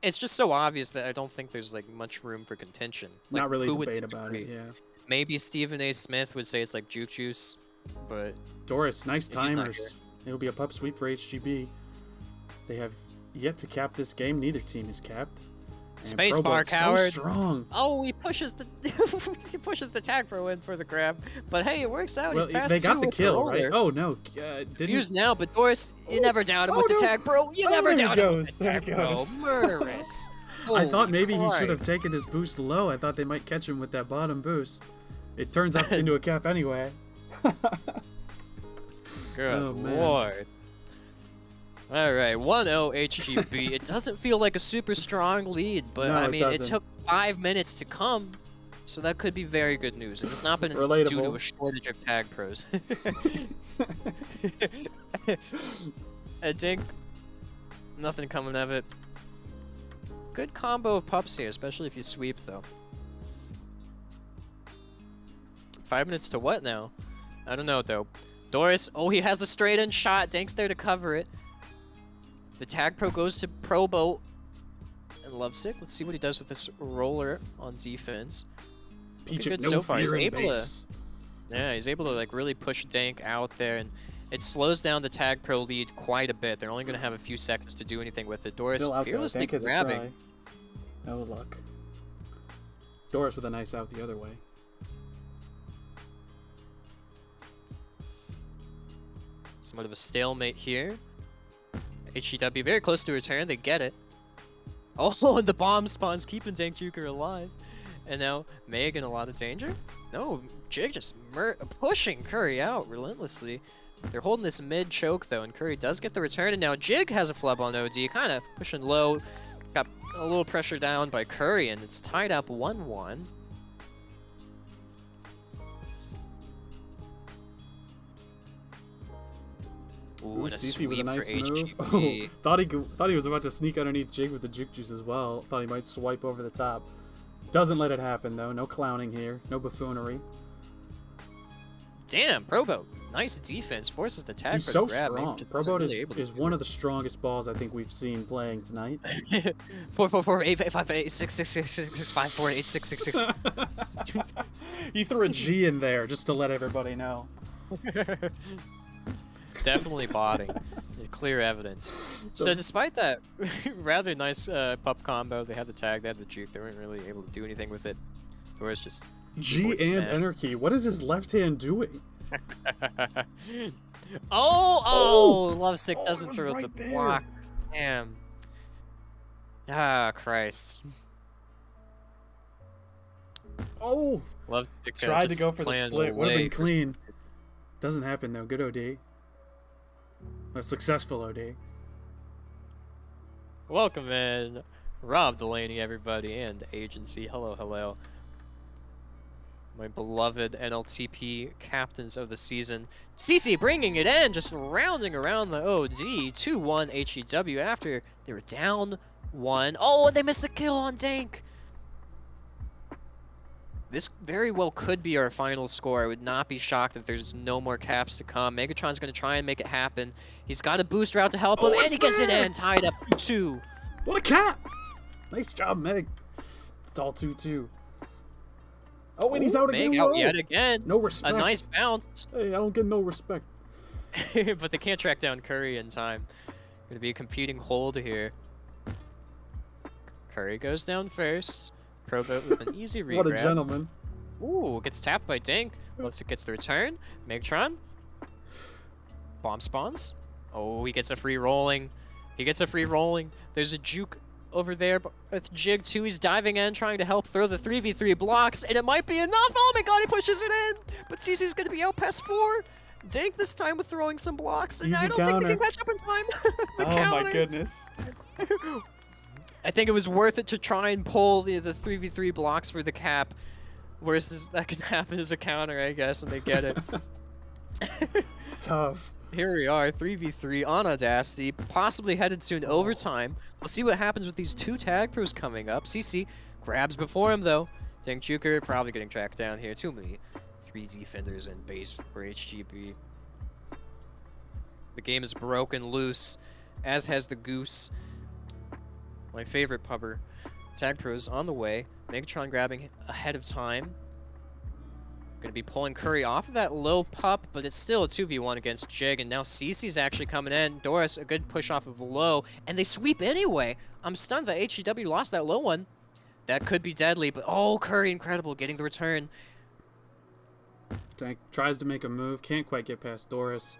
it's just so obvious that I don't think there's like much room for contention. Like, Not really debate about it, yeah. Maybe Stephen A. Smith would say it's like juke juice, but Doris, nice timers. It'll be a pup sweep for HGB. They have yet to cap this game. Neither team is capped. Spacebar coward. So strong. Oh, he pushes the he pushes the tag pro in for the grab. But hey, it works out. Well, he's past they got 2 the with kill, the right? Oh no. Fuse now, but Doris, you never doubt him with the tag pro. You never doubt him with the tag pro. Murderous. I thought maybe he should have taken his boost low. I thought they might catch him with that bottom boost. It turns out into a cap anyway. Good lord. Alright, 1-0 HGB. It doesn't feel like a super strong lead, but No, I mean, it doesn't. took 5 minutes to come, so that could be very good news. And it's not been due Relatable. to a shortage of tag pros. I think nothing coming of it. Good combo of pups here, especially if you sweep, though. 5 minutes to what now? I don't know, though. Doris, oh, he has the straight-in shot. Dank's there to cover it. The tag pro goes to Pro Boat and Lovesick. Let's see what he does with this roller on defense. Looking good so far. He's able to, yeah, he's able to like really push Dank out there, and it slows down the tag pro lead quite a bit. They're only going to have a few seconds to do anything with it. Doris fearlessly grabbing. No luck. Doris with a nice out the other way. Somewhat of a stalemate here. HGW very close to return. They get it. Oh, and the bomb spawns keeping Dank Juker alive. And now Meg in a lot of danger. No, Jig just pushing Curry out relentlessly. They're holding this mid choke though, and Curry does get the return. And now Jig has a flub on OD, kind of pushing low. Got a little pressure down by Curry, and it's tied up 1-1. Ooh, and a sweep with a nice for move. HGB. Oh, thought he was about to sneak underneath Jig with the juke juice as well. Thought he might swipe over the top. Doesn't let it happen though. No clowning here. No buffoonery. Damn, Probo. Nice defense. Forces the tag He's for so the grab. strong. Probo is one of the strongest balls I think we've seen playing tonight. 4-4-4-8-5-8-6-6-6-5-4-8-6-6-6. You threw a G in there just to let everybody know. Definitely botting. Clear evidence. So despite that rather nice pup combo, they had the tag, they had the juke, they weren't really able to do anything with it. Or it's just G and enter key. What is his left hand doing? Lovesick doesn't throw right the there. block. Damn. Ah, Christ. Oh! Lovesick Tried to just go for the planned split. Would have way been clean. Doesn't happen though. Good OD. A successful OD. Welcome in, Rob Delaney, everybody, and Agency. Hello, hello. My beloved MLTP captains of the season. CC bringing it in, just rounding around the OD. 2-1 HEW after they were down 1. Oh, and they missed the kill on Dank. This very well could be our final score. I would not be shocked if there's no more caps to come. Megatron's going to try and make it happen. He's got a booster out to help him, and he gets it in, tied up 2. What a cap! Nice job, Meg. It's all 2-2. Oh, and he's out again. Meg out yet again. No A respect. nice bounce. Hey, I don't get no respect. But they can't track down Curry in time. Gonna be a competing hold here. Curry goes down first. Probo with an easy regrab. What a gentleman. Ooh, gets tapped by Dink. Unless it gets the return. Megatron. Bomb spawns. Oh, he gets a free rolling. He gets a free rolling. There's a juke over there with Jig too. He's diving in, trying to help throw the 3v3 blocks, and it might be enough. Oh my god, he pushes it in. But CC's gonna be out past 4. Dink this time with throwing some blocks, and Easy I don't think counter. they can catch up in time. The Oh counter. my goodness. I think it was worth it to try and pull the 3v3 blocks for the cap. Worst that could happen is a counter, I guess, and they get it. Tough. Here we are, 3v3 on Audacity, possibly headed to an overtime. We'll see what happens with these 2 tag pros coming up. CC grabs before him, though. Dink Juker probably getting tracked down here. Too many 3 defenders in base for HGB. The game is broken loose, as has the Goose. My favorite pubber. Tag pros on the way. Megatron grabbing ahead of time. Gonna be pulling Curry off of that low pup, but it's still a 2v1 against Jig, and now CC's actually coming in. Doris, a good push off of low, and they sweep anyway. I'm stunned that HEW lost that low one. That could be deadly, but oh, Curry, incredible, getting the return. Tank tries to make a move, can't quite get past Doris.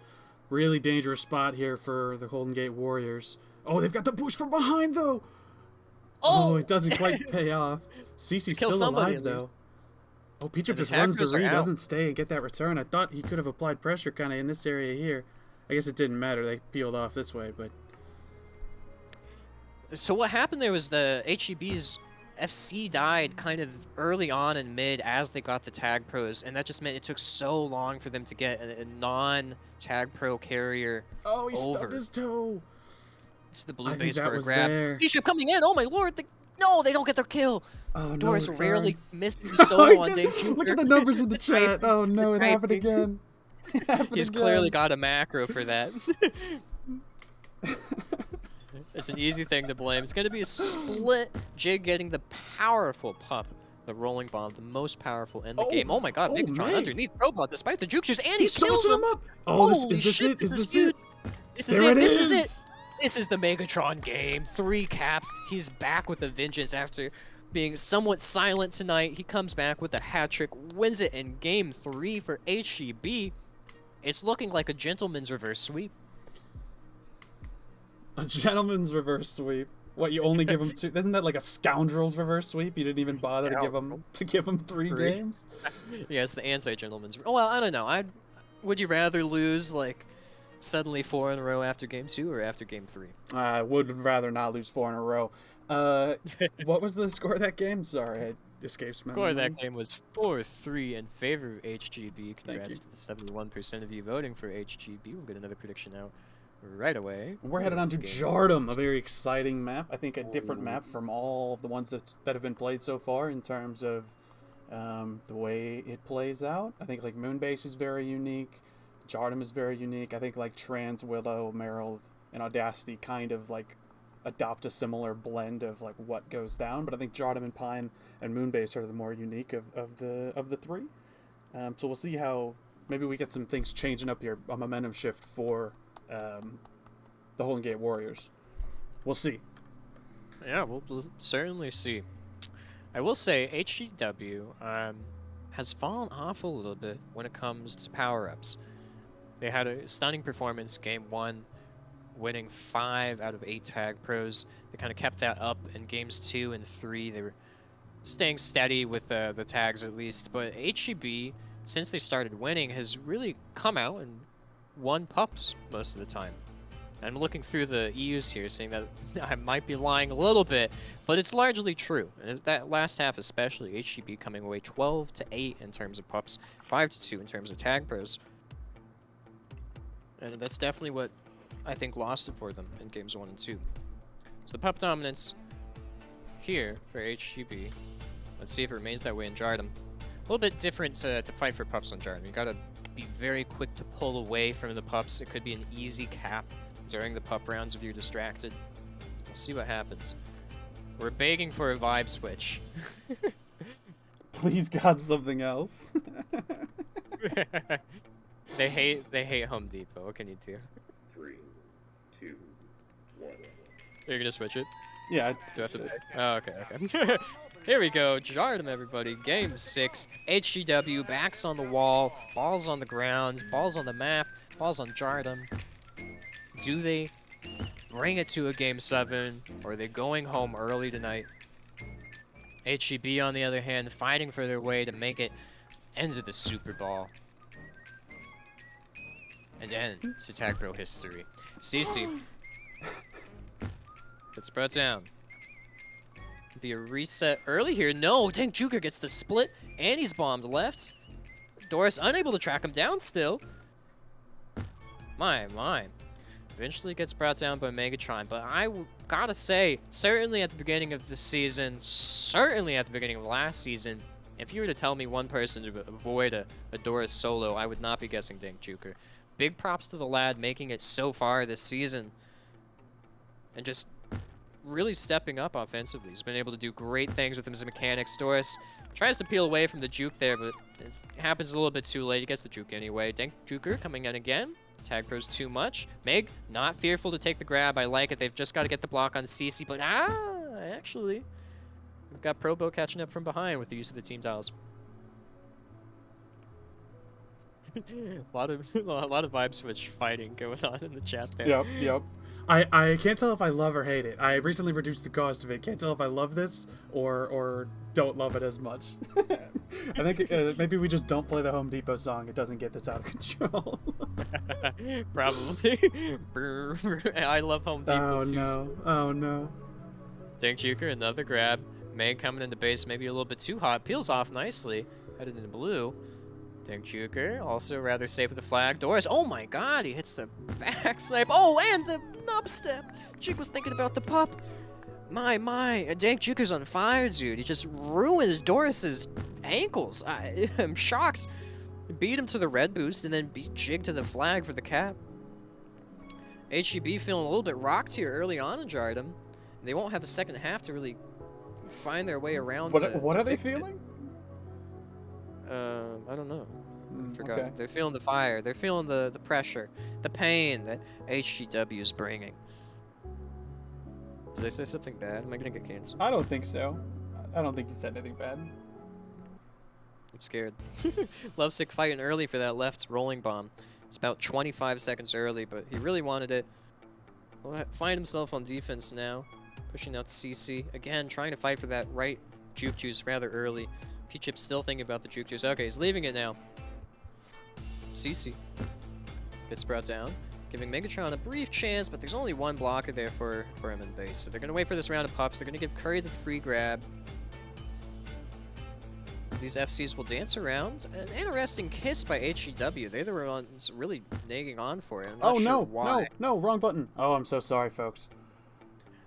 Really dangerous spot here for the Holdin Gate Warriors. Oh, they've got the push from behind, though. Oh, it doesn't quite pay off. CC's Kill still somebody, alive, at least. though. Oh, Peachup And the just runs the taggers are read, out. doesn't stay and get that return. I thought he could have applied pressure kind of in this area here. I guess it didn't matter. They peeled off this way, but... So what happened there was the HEB's FC died kind of early on in mid as they got the tag pros, and that just meant it took so long for them to get a non-tag pro carrier Oh, he over. stubbed his toe. It's the I blue think base that for a was grab. there. Bishop coming in. Oh my lord! No, they don't get their kill. Oh, no Doris return. rarely missing the solo on Dink Look Juker. at the numbers in the chat. Typing, Oh, no, it happened typing. again. It happened He's again. clearly got a macro for that. It's an easy thing to blame. It's going to be a split. Jig getting the powerful pup, the rolling bomb, the most powerful in the game. Oh my god, Megatron man. underneath Robot despite the juke shoes, and He he kills sauced him. him up. Oh, Holy is this shit, it? Is this this huge. it? This is There it. it This is. is it. This is the Megatron game. 3 caps. He's back with a vengeance after being somewhat silent tonight. He comes back with a hat trick, wins it in game 3 for HGB. It's looking like a gentleman's reverse sweep. A gentleman's reverse sweep. What, you only give him 2? Isn't that like a scoundrel's reverse sweep? You didn't even bother to give him 3 Three. games? Yeah, it's the anti-gentleman's. Oh, well, I don't know. Would you rather lose like suddenly 4 in a row after game 2 or after game 3? I would rather not lose 4 in a row. What was the score of that game? Sorry, it escapes me. Score of that game was 4-3 in favor of HGB. you. Congrats to the 71% of you voting for HGB. We'll get another prediction out right away. We're headed on to This game. Jardum, a very exciting map. I think a different map from all of the ones that have been played so far in terms of the way it plays out. I think like Moonbase is very unique. Jardum is very unique. I think like Trans, Willow, Merrill, and Audacity kind of like adopt a similar blend of like what goes down. But I think Jardum and Pine and Moonbase are the more unique of the 3. So we'll see how maybe we get some things changing up here, a momentum shift for the Holdin Gate Warriors. We'll see. Yeah, we'll certainly see. I will say HGW has fallen off a little bit when it comes to power-ups. They had a stunning performance game 1, winning 5 out of 8 tag pros. They kind of kept that up in games 2 and 3. They were staying steady with the tags at least. But HGB, since they started winning, has really come out and won pups most of the time. I'm looking through the EUs here, saying that I might be lying a little bit, but it's largely true. And that last half especially, HGB coming away 12-8 in terms of pups, 5-2 in terms of tag pros. And that's definitely what I think lost it for them in games 1 and 2. So the pup dominance here for HGB. Let's see if it remains that way in Jardum. A little bit different to fight for pups on Jardum. You gotta be very quick to pull away from the pups. It could be an easy cap during the pup rounds if you're distracted. We'll see what happens. We're begging for a vibe switch. Please God, something else. They hate Home Depot. What can you do? 3, 2, 1. You're gonna switch it? Yeah. Do I have to pay? Oh, okay, okay. Here we go. Jardum, everybody. Game 6. HGW, backs on the wall, balls on the ground, balls on the map, balls on Jardum. Do they bring it to a Game 7, or are they going home early tonight? HGB, on the other hand, fighting for their way to make it into the Super Bowl. And end to Tag Bro history. CC. Gets brought down. Be a reset early here. No, Tank Juker gets the split, and he's bombed left. Doris unable to track him down still. My. Eventually gets brought down by Megatron, but gotta say, certainly at the beginning of the season, certainly at the beginning of last season, if you were to tell me one person to avoid a Doris solo, I would not be guessing Tank Juker. Big props to the lad making it so far this season. And just really stepping up offensively. He's been able to do great things with his mechanics. Doris tries to peel away from the juke there, but it happens a little bit too late. He gets the juke anyway. Dank Juker coming in again. Tag Pro's too much. Meg, not fearful to take the grab. I like it. They've just got to get the block on CC, but actually, we've got Probo catching up from behind with the use of the team tiles. a lot of vibe switch fighting going on in the chat there. Yep. I can't tell if I love or hate it. I recently reduced the cost of it. Can't tell if I love this or don't love it as much. I think maybe we just don't play the Home Depot song. It doesn't get this out of control. Probably. I love Home Depot too. Oh no. Tank Juker, another grab. Meg coming into base, maybe a little bit too hot. Peels off nicely. Headed into blue. Tank Juker, also rather safe with the flag. Doris, oh my god, he hits the back snipe. Oh, and the nub step. Juke was thinking about the pup. My. Tank Juker's on fire, dude. He just ruined Doris's ankles. I'm shocked. Beat him to the red boost and then beat Jig to the flag for the cap. HEB feeling a little bit rocked here early on in Jardum. They won't have a second half to really find their way around. What are they feeling? I don't know. I forgot. Okay. They're feeling the fire. They're feeling the pressure, the pain that HGW is bringing. Did I say something bad? Am I gonna get canceled? I don't think so. I don't think you said anything bad. I'm scared. Lovesick fighting early for that left rolling bomb. It's about 25 seconds early, but he really wanted it. Will find himself on defense now. Pushing out CC. Again, trying to fight for that right juke juice rather early. P-Chip's still thinking about the juke juice. Okay, he's leaving it now. CC gets brought down, giving Megatron a brief chance, but there's only one blocker there for him in base. So they're going to wait for this round of pups. They're going to give Curry the free grab. These FCs will dance around. An interesting kiss by HGW. They're the ones really nagging on for it. I'm not sure why. No, wrong button. Oh, I'm so sorry, folks.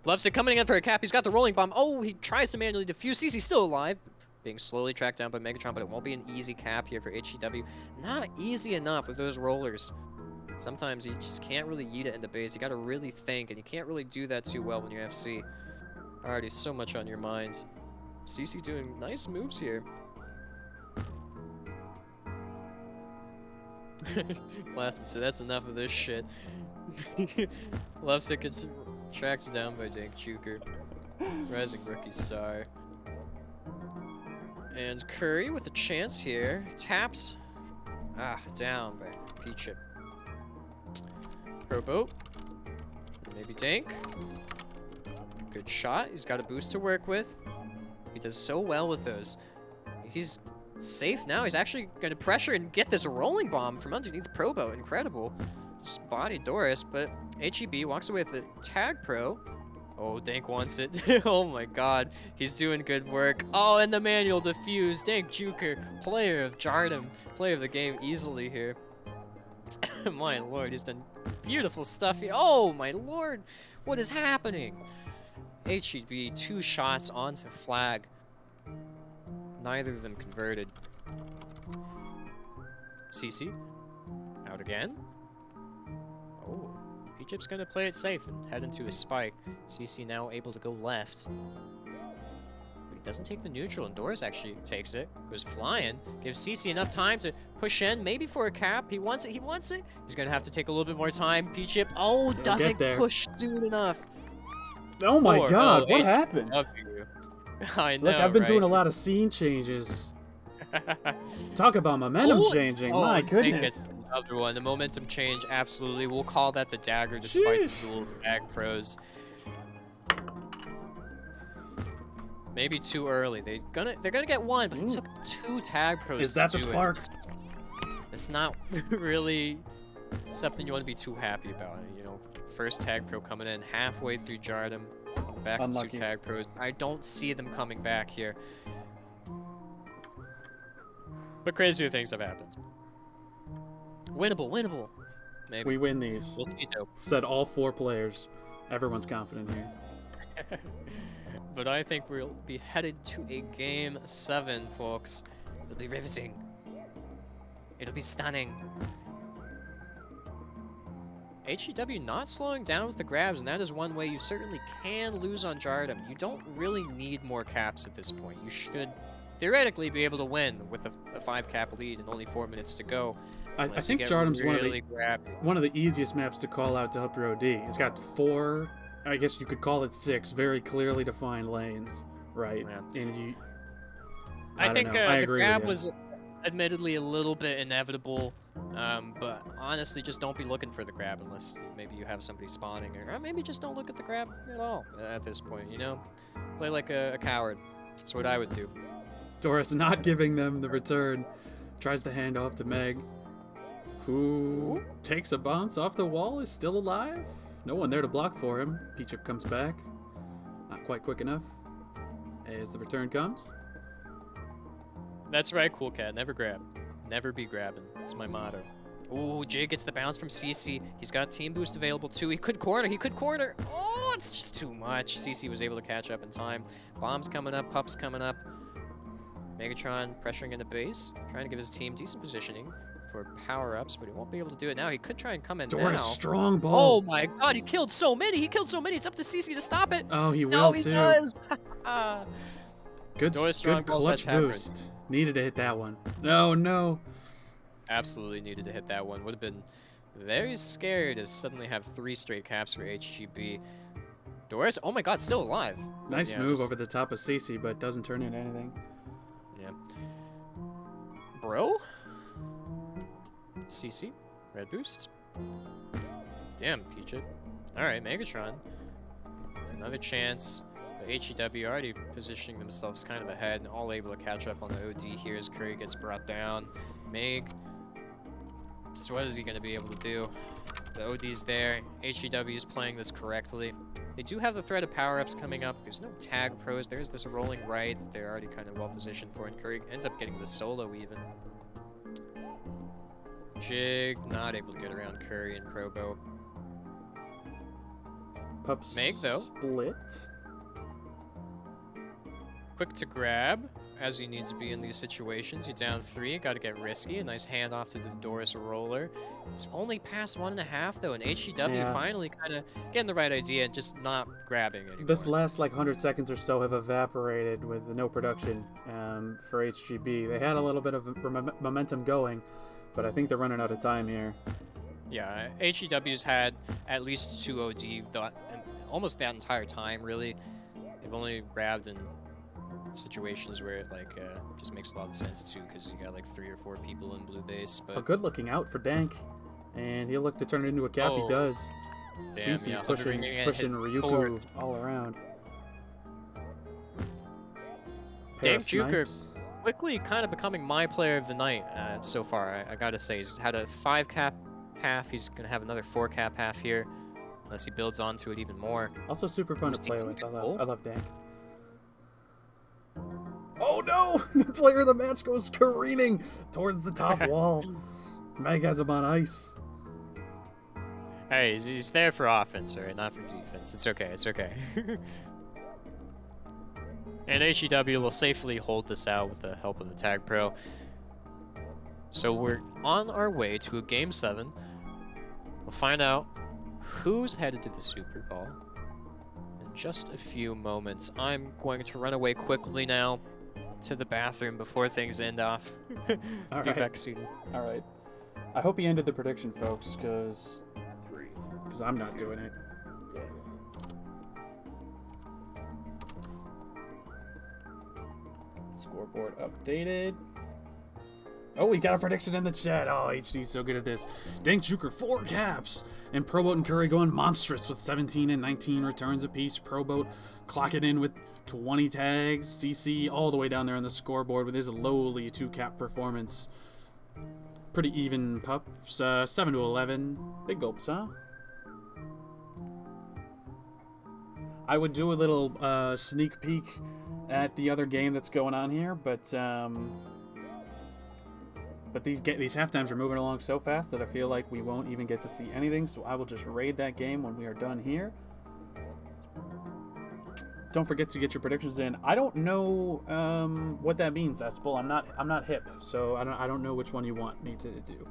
Lovesick coming in for a cap. He's got the rolling bomb. Oh, he tries to manually defuse. CC's still alive. Being slowly tracked down by Megatron, but it won't be an easy cap here for HGW. Not easy enough with those rollers. Sometimes you just can't really yeet it into base. You gotta really think, and you can't really do that too well when you're FC. Already so much on your minds. CC doing nice moves here. Blasted, so that's enough of this shit. Lovesick gets tracked down by Dank Juker. Rising rookie star. And Curry with a chance here. Taps. Down by P-Chip. Probo. Maybe Dank. Good shot. He's got a boost to work with. He does so well with those. He's safe now. He's actually going to pressure and get this rolling bomb from underneath Probo. Incredible. Just bodied Doris, but HEB walks away with the tag pro. Oh, Dank wants it. Oh my god. He's doing good work. Oh, and the manual defuse. Dank Juker, player of Jardum. Player of the game easily here. My lord, he's done beautiful stuff here. Oh my lord. What is happening? HEB, 2 shots onto flag. Neither of them converted. CC. Out again. Oh. P-Chip's gonna play it safe and head into a spike. CC now able to go left. But he doesn't take the neutral, and Doris actually takes it, goes flying, gives CC enough time to push in, maybe for a cap. He wants it, he wants it. He's gonna have to take a little bit more time. P-Chip, oh, He'll doesn't get there. push soon enough. Oh my Four. god, Oh, what HW. happened? I know, Look, I've been right? doing a lot of scene changes. Talk about momentum Oh, changing, oh, my dang goodness. it. Another one, the momentum change, absolutely. We'll call that the dagger, despite Sheesh. the dual bag pros. Maybe too early. They're gonna get one, but they took 2 tag pros. Is that to the do spark? It's not really something you want to be too happy about. You know, first tag pro coming in halfway through Jardum, back to 2 Unlucky. tag pros. I don't see them coming back here. But crazier things have happened. Winnable, winnable. Maybe. We win these. We'll see, Dope. Said all 4 players. Everyone's confident here. But I think we'll be headed to a game 7, folks. It'll be riveting. It'll be stunning. HEW not slowing down with the grabs, and that is one way you certainly can lose on Jardum. You don't really need more caps at this point. You should theoretically be able to win with a 5 cap lead and only 4 minutes to go. I unless you think get Jardum's really grabbed. one of the easiest maps to call out to help your OD. It's got 4, I guess you could call it 6, very clearly defined lanes, right? Yeah. And you... I don't think know. I the agree with grab you. was admittedly a little bit inevitable, but honestly, just don't be looking for the grab unless maybe you have somebody spawning, or maybe just don't look at the grab at all at this point, you know? Play like a coward. That's what I would do. Doris not giving them the return. Tries to hand off to Meg, who takes a bounce off the wall, is still alive. No one there to block for him. P-Chip comes back. Not quite quick enough. As the return comes. That's right, Cool Cat. Never grab. Never be grabbing. That's my motto. Ooh, Jay gets the bounce from CC. He's got team boost available too. He could corner. He could corner. Oh, it's just too much. CC was able to catch up in time. Bombs coming up. Pups coming up. Megatron pressuring into base. Trying to give his team decent positioning for power-ups, but he won't be able to do it now. He could try and come in Doris, now. strong Oh ball. my god, he killed so many. He killed so many. It's up to CC to stop it. Oh, he will No, he too. does. Good, Doris strong good balls, clutch that's happening. boost. Needed to hit that one. No, no. Absolutely needed to hit that one. Would have been very scary to suddenly have 3 straight caps for HGB. Doris, oh my god, still alive. Nice Yeah, move just- over the top of Cece, but doesn't turn into anything. Yeah. Bro? CC, red boost. Damn, P-Chip. Alright, Megatron. Another chance. But HEW already positioning themselves kind of ahead and all able to catch up on the OD here as Curry gets brought down. Meg. So what is he going to be able to do? The OD's there. HEW is playing this correctly. They do have the threat of power-ups coming up. There's no tag pros. There's this rolling right that they're already kind of well positioned for, and Curry ends up getting the solo even. Jig not able to get around Curry and Probo. Pups Meg, though. split. Quick to grab, as you need to be in these situations. You're down 3, gotta get risky. A nice handoff to the Doris roller. He's only past 1.5 though, and HEW Yeah. finally kind of getting the right idea and just not grabbing anymore. This last like 100 seconds or so have evaporated with no production for HGB. They had a little bit of momentum going, but I think they're running out of time here. Yeah, HEW's had at least 2 OD almost that entire time, really. They've only grabbed in situations where it just makes a lot of sense too, because you got like 3 or 4 people in blue base. A But good looking out for Dank, and he'll look to turn it into a cap. Oh, He does. damn, Cece yeah, pushing hovering in, pushing his Ryuku fourth. all around. Dame Pair of Juker snipes. quickly kind of becoming my player of the night so far. I gotta say, he's had a 5 cap half. He's gonna have another 4 cap half here, unless he builds onto it even more. Also super fun to Ooh, play CC with. good goal. I love Dank. Oh no! The player of the match goes careening towards the top wall. Meg has him on ice. Hey, he's there for offense, right? Not for defense. It's okay. It's okay. And HEW will safely hold this out with the help of the Tag Pro. So we're on our way to a Game 7. We'll find out who's headed to the Super Bowl. And just a few moments. I'm going to run away quickly now to the bathroom before things end off. All Be right. back soon. All right. I hope he ended the prediction, folks, because I'm not doing it. Scoreboard updated. Oh, we got a prediction in the chat. Oh, HD's so good at this. Dank Juker, 4 caps. And Proboat and Curry going monstrous with 17 and 19 returns apiece. Proboat clocking in with 20 tags. CC all the way down there on the scoreboard with his lowly 2-cap performance. Pretty even pups. 7 to 11. Big gulps, huh? I would do a little sneak peek at the other game that's going on here, but these halftimes are moving along so fast that I feel like we won't even get to see anything, so I will just raid that game when we are done here. Don't forget to get your predictions in. I don't know what that means, Espel. I'm not hip, so I don't know which one you want me to do.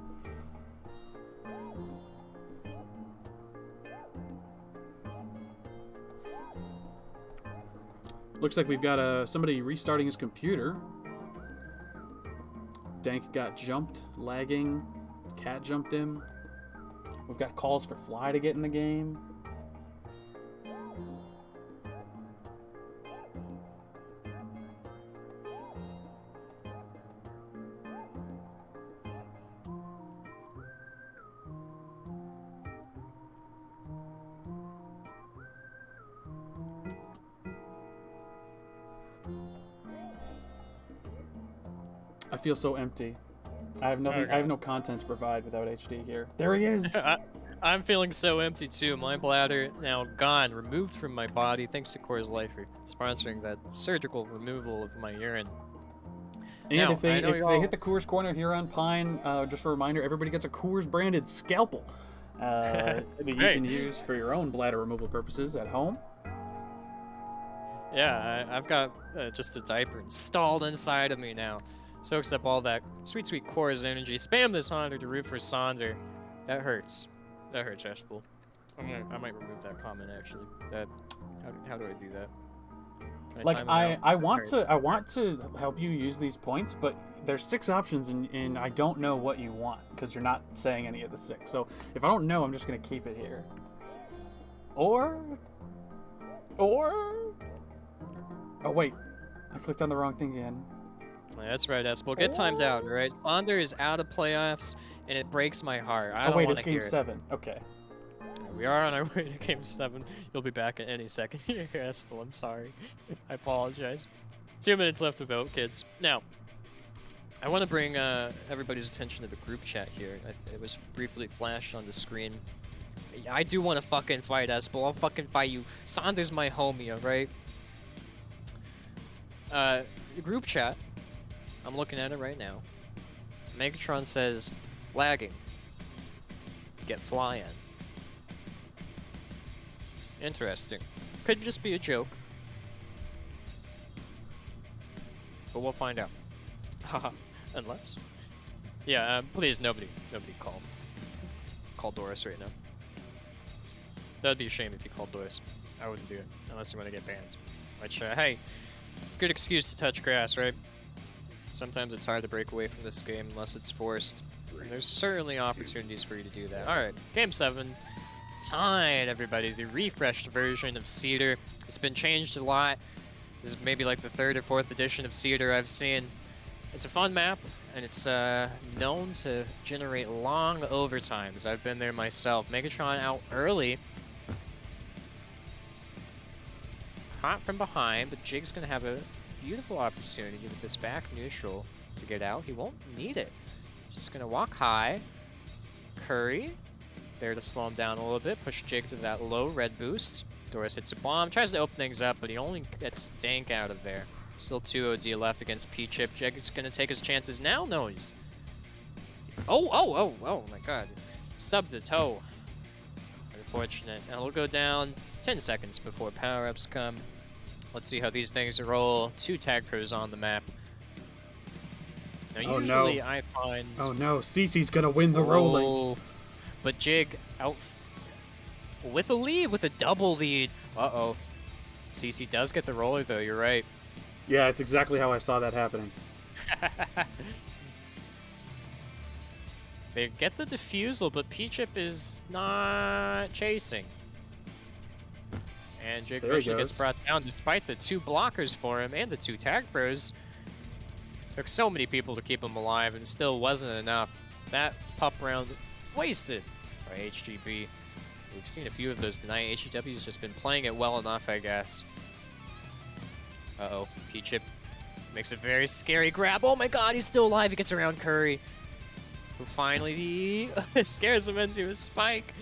Looks like we've got somebody restarting his computer. Dank got jumped, lagging. Cat jumped him. We've got calls for Fly to get in the game. I feel so empty. I have nothing. Okay. I have no content to provide without HD here. There he is. I'm feeling so empty too. My bladder now gone, removed from my body thanks to Coors Light for sponsoring that surgical removal of my urine. And Now, if they I know y'all- hit the Coors Corner here on Pine, just a reminder, everybody gets a Coors branded scalpel that you great. can use for your own bladder removal purposes at home. Yeah, I've got just a diaper installed inside of me now. Soaks up all that sweet, sweet Coors energy. Spam this Honda to root for Sonder. That hurts. That hurts, Ashpool. I might remove that comment actually. How do I do that? Can Like time it out? I want Alright. to help you use these points, but there's 6 options and I don't know what you want because you're not saying any of the 6. So if I don't know, I'm just gonna keep it here. Or oh wait, I clicked on the wrong thing again. Yeah, that's right, Espel. Get timed out, right? Sonder is out of playoffs, and it breaks my heart. I Oh don't wait, want it's to hear game it. 7. Okay. We are on our way to game 7. You'll be back in any second here, Espel. I'm sorry. I apologize. 2 minutes left to vote, kids. Now, I want to bring everybody's attention to the group chat here. It was briefly flashed on the screen. I do want to fucking fight, Espel. I'll fucking fight you. Sonder's my homie, alright? The group chat, I'm looking at it right now. Megatron says, lagging. Get flying. Interesting. Could just be a joke. But we'll find out. Haha. Unless. Yeah, please, nobody call Doris right now. That'd be a shame if you called Doris. I wouldn't do it, unless you want to get banned. Which, hey, good excuse to touch grass, right? Sometimes it's hard to break away from this game unless it's forced. And there's certainly opportunities for you to do that. Alright, game 7. Fine, everybody. The refreshed version of Cedar. It's been changed a lot. This is maybe like the 3rd or 4th edition of Cedar I've seen. It's a fun map, and it's known to generate long overtimes. I've been there myself. Megatron out early. Hot from behind, but Jig's going to have a beautiful opportunity with this back neutral to get out. He won't need it. He's just going to walk high. Curry there to slow him down a little bit. Push Jig to that low red boost. Doris hits a bomb. Tries to open things up, but he only gets Dank out of there. Still 2 OD left against P-Chip. Jig is going to take his chances now. No, he's... Oh my god. Stubbed the toe. Unfortunate. And he'll go down 10 seconds before power-ups come. Let's see how these things roll. 2 tag pros on the map. Now, Oh, usually no. I find... Oh no, Cece's gonna win the rolling. Oh, but Jig out with a lead, with a double lead. Uh-oh. CC does get the roller, though. You're right. Yeah, it's exactly how I saw that happening. They get the defusal, but P-Chip is not chasing. And Jake There he eventually gets goes. brought down despite the 2 blockers for him and the 2 tag pros. Took so many people to keep him alive and still wasn't enough. That pup round wasted by HGB. We've seen a few of those tonight. HGW's just been playing it well enough, I guess. Uh-oh. P-Chip makes a very scary grab. Oh my god, he's still alive. He gets around Curry, who finally scares him into a spike.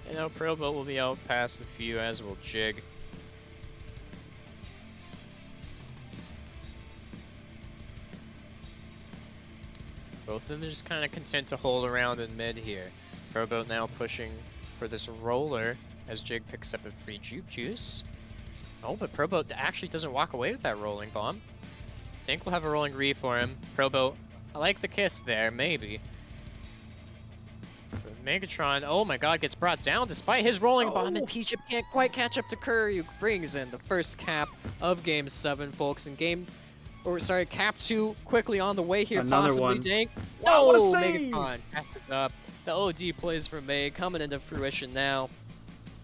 And now Probo will be out past a few, as will Jig. Both of them are just kind of content to hold around in mid here. Probo now pushing for this roller as Jig picks up a free juke juice. Oh, but Probo actually doesn't walk away with that rolling bomb. Dink will have a rolling re for him. Probo, I like the kiss there, maybe. But Megatron, oh my god, gets brought down despite his rolling bomb, and P-Chip can't quite catch up to Curry, who brings in the first cap of Game 7, folks. And Cap 2 quickly on the way here, Another possibly one. Dink. Wow, what a No, save! Megatron catches up. The OD plays for Meg coming into fruition now.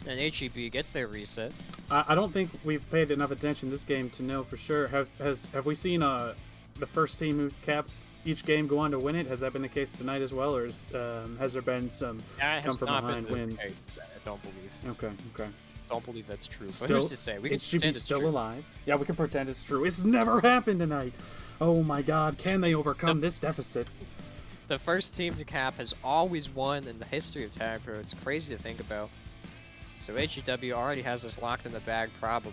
And HEB gets their reset. I don't think we've paid enough attention this game to know for sure. Have we seen the first team who capped each game go on to win it? Has that been the case tonight as well, or has there been some That come has from not behind been the wins? case, I don't believe. Okay. Don't believe that's true. But Still, who's to say? We can it should be pretend it's still true. alive. Yeah, we can pretend it's true. It's never happened tonight. Oh my god, can they overcome this deficit? The first team to cap has always won in the history of Tag Pro. It's crazy to think about. So HEW already has this locked in the bag, probably.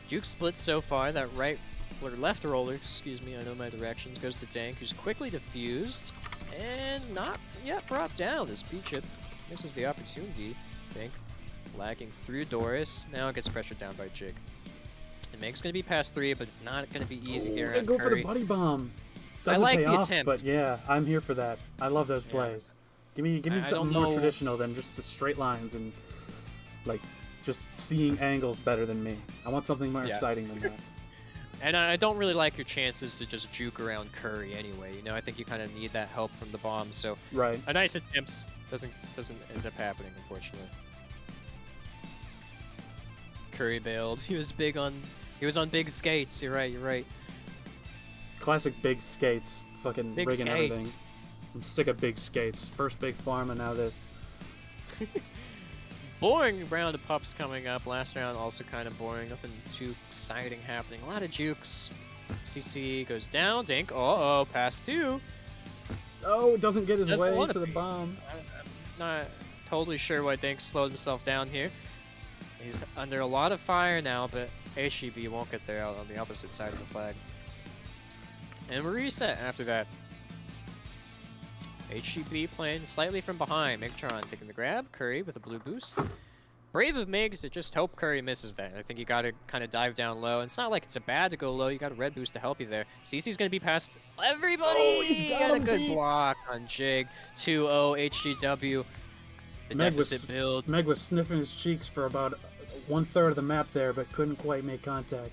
Duke splits so far. That right or left roller, excuse me, I know my directions, goes to Dank, who's quickly defused and not yet brought down as P-Chip misses the opportunity. Dank lagging through Doris. Now it gets pressured down by Jig. And Meg's going to be past 3, but it's not going to be easy here They on go for Curry. the buddy bomb. I Doesn't like pay the off, attempt. but yeah, I'm here for that. I love those Yeah. plays. Give me I don't something more know- traditional than just the straight lines and like just seeing angles better than me. I want something more Yeah. exciting than that. And I don't really like your chances to just juke around Curry anyway. You know, I think you kind of need that help from the bomb. So Right. a nice attempt doesn't end up happening, unfortunately. Curry bailed. He was on big skates. You're right. Classic big skates. Fucking Big rigging everything. skates. I'm sick of big skates. First big farm and now this. Boring round of pups coming up. Last round also kind of boring. Nothing too exciting happening. A lot of jukes. CC goes down. Dink. Uh-oh. Pass 2. Oh, it doesn't get his Doesn't way wanna to the be. bomb. I'm not totally sure why Dink slowed himself down here. He's under a lot of fire now, but HEB won't get there out on the opposite side of the flag. And we're reset after that. HEB playing slightly from behind. Megatron taking the grab. Curry with a blue boost. Brave of Migs to just hope Curry misses that. I think you gotta kind of dive down low. And it's not like it's a bad to go low. You got a red boost to help you there. CC's gonna be past everybody. Oh, he's got a him good beat. block on Jig. 2-0 HGW. The deficit builds. Meg was sniffing his cheeks for about 1/3 of the map there, but couldn't quite make contact.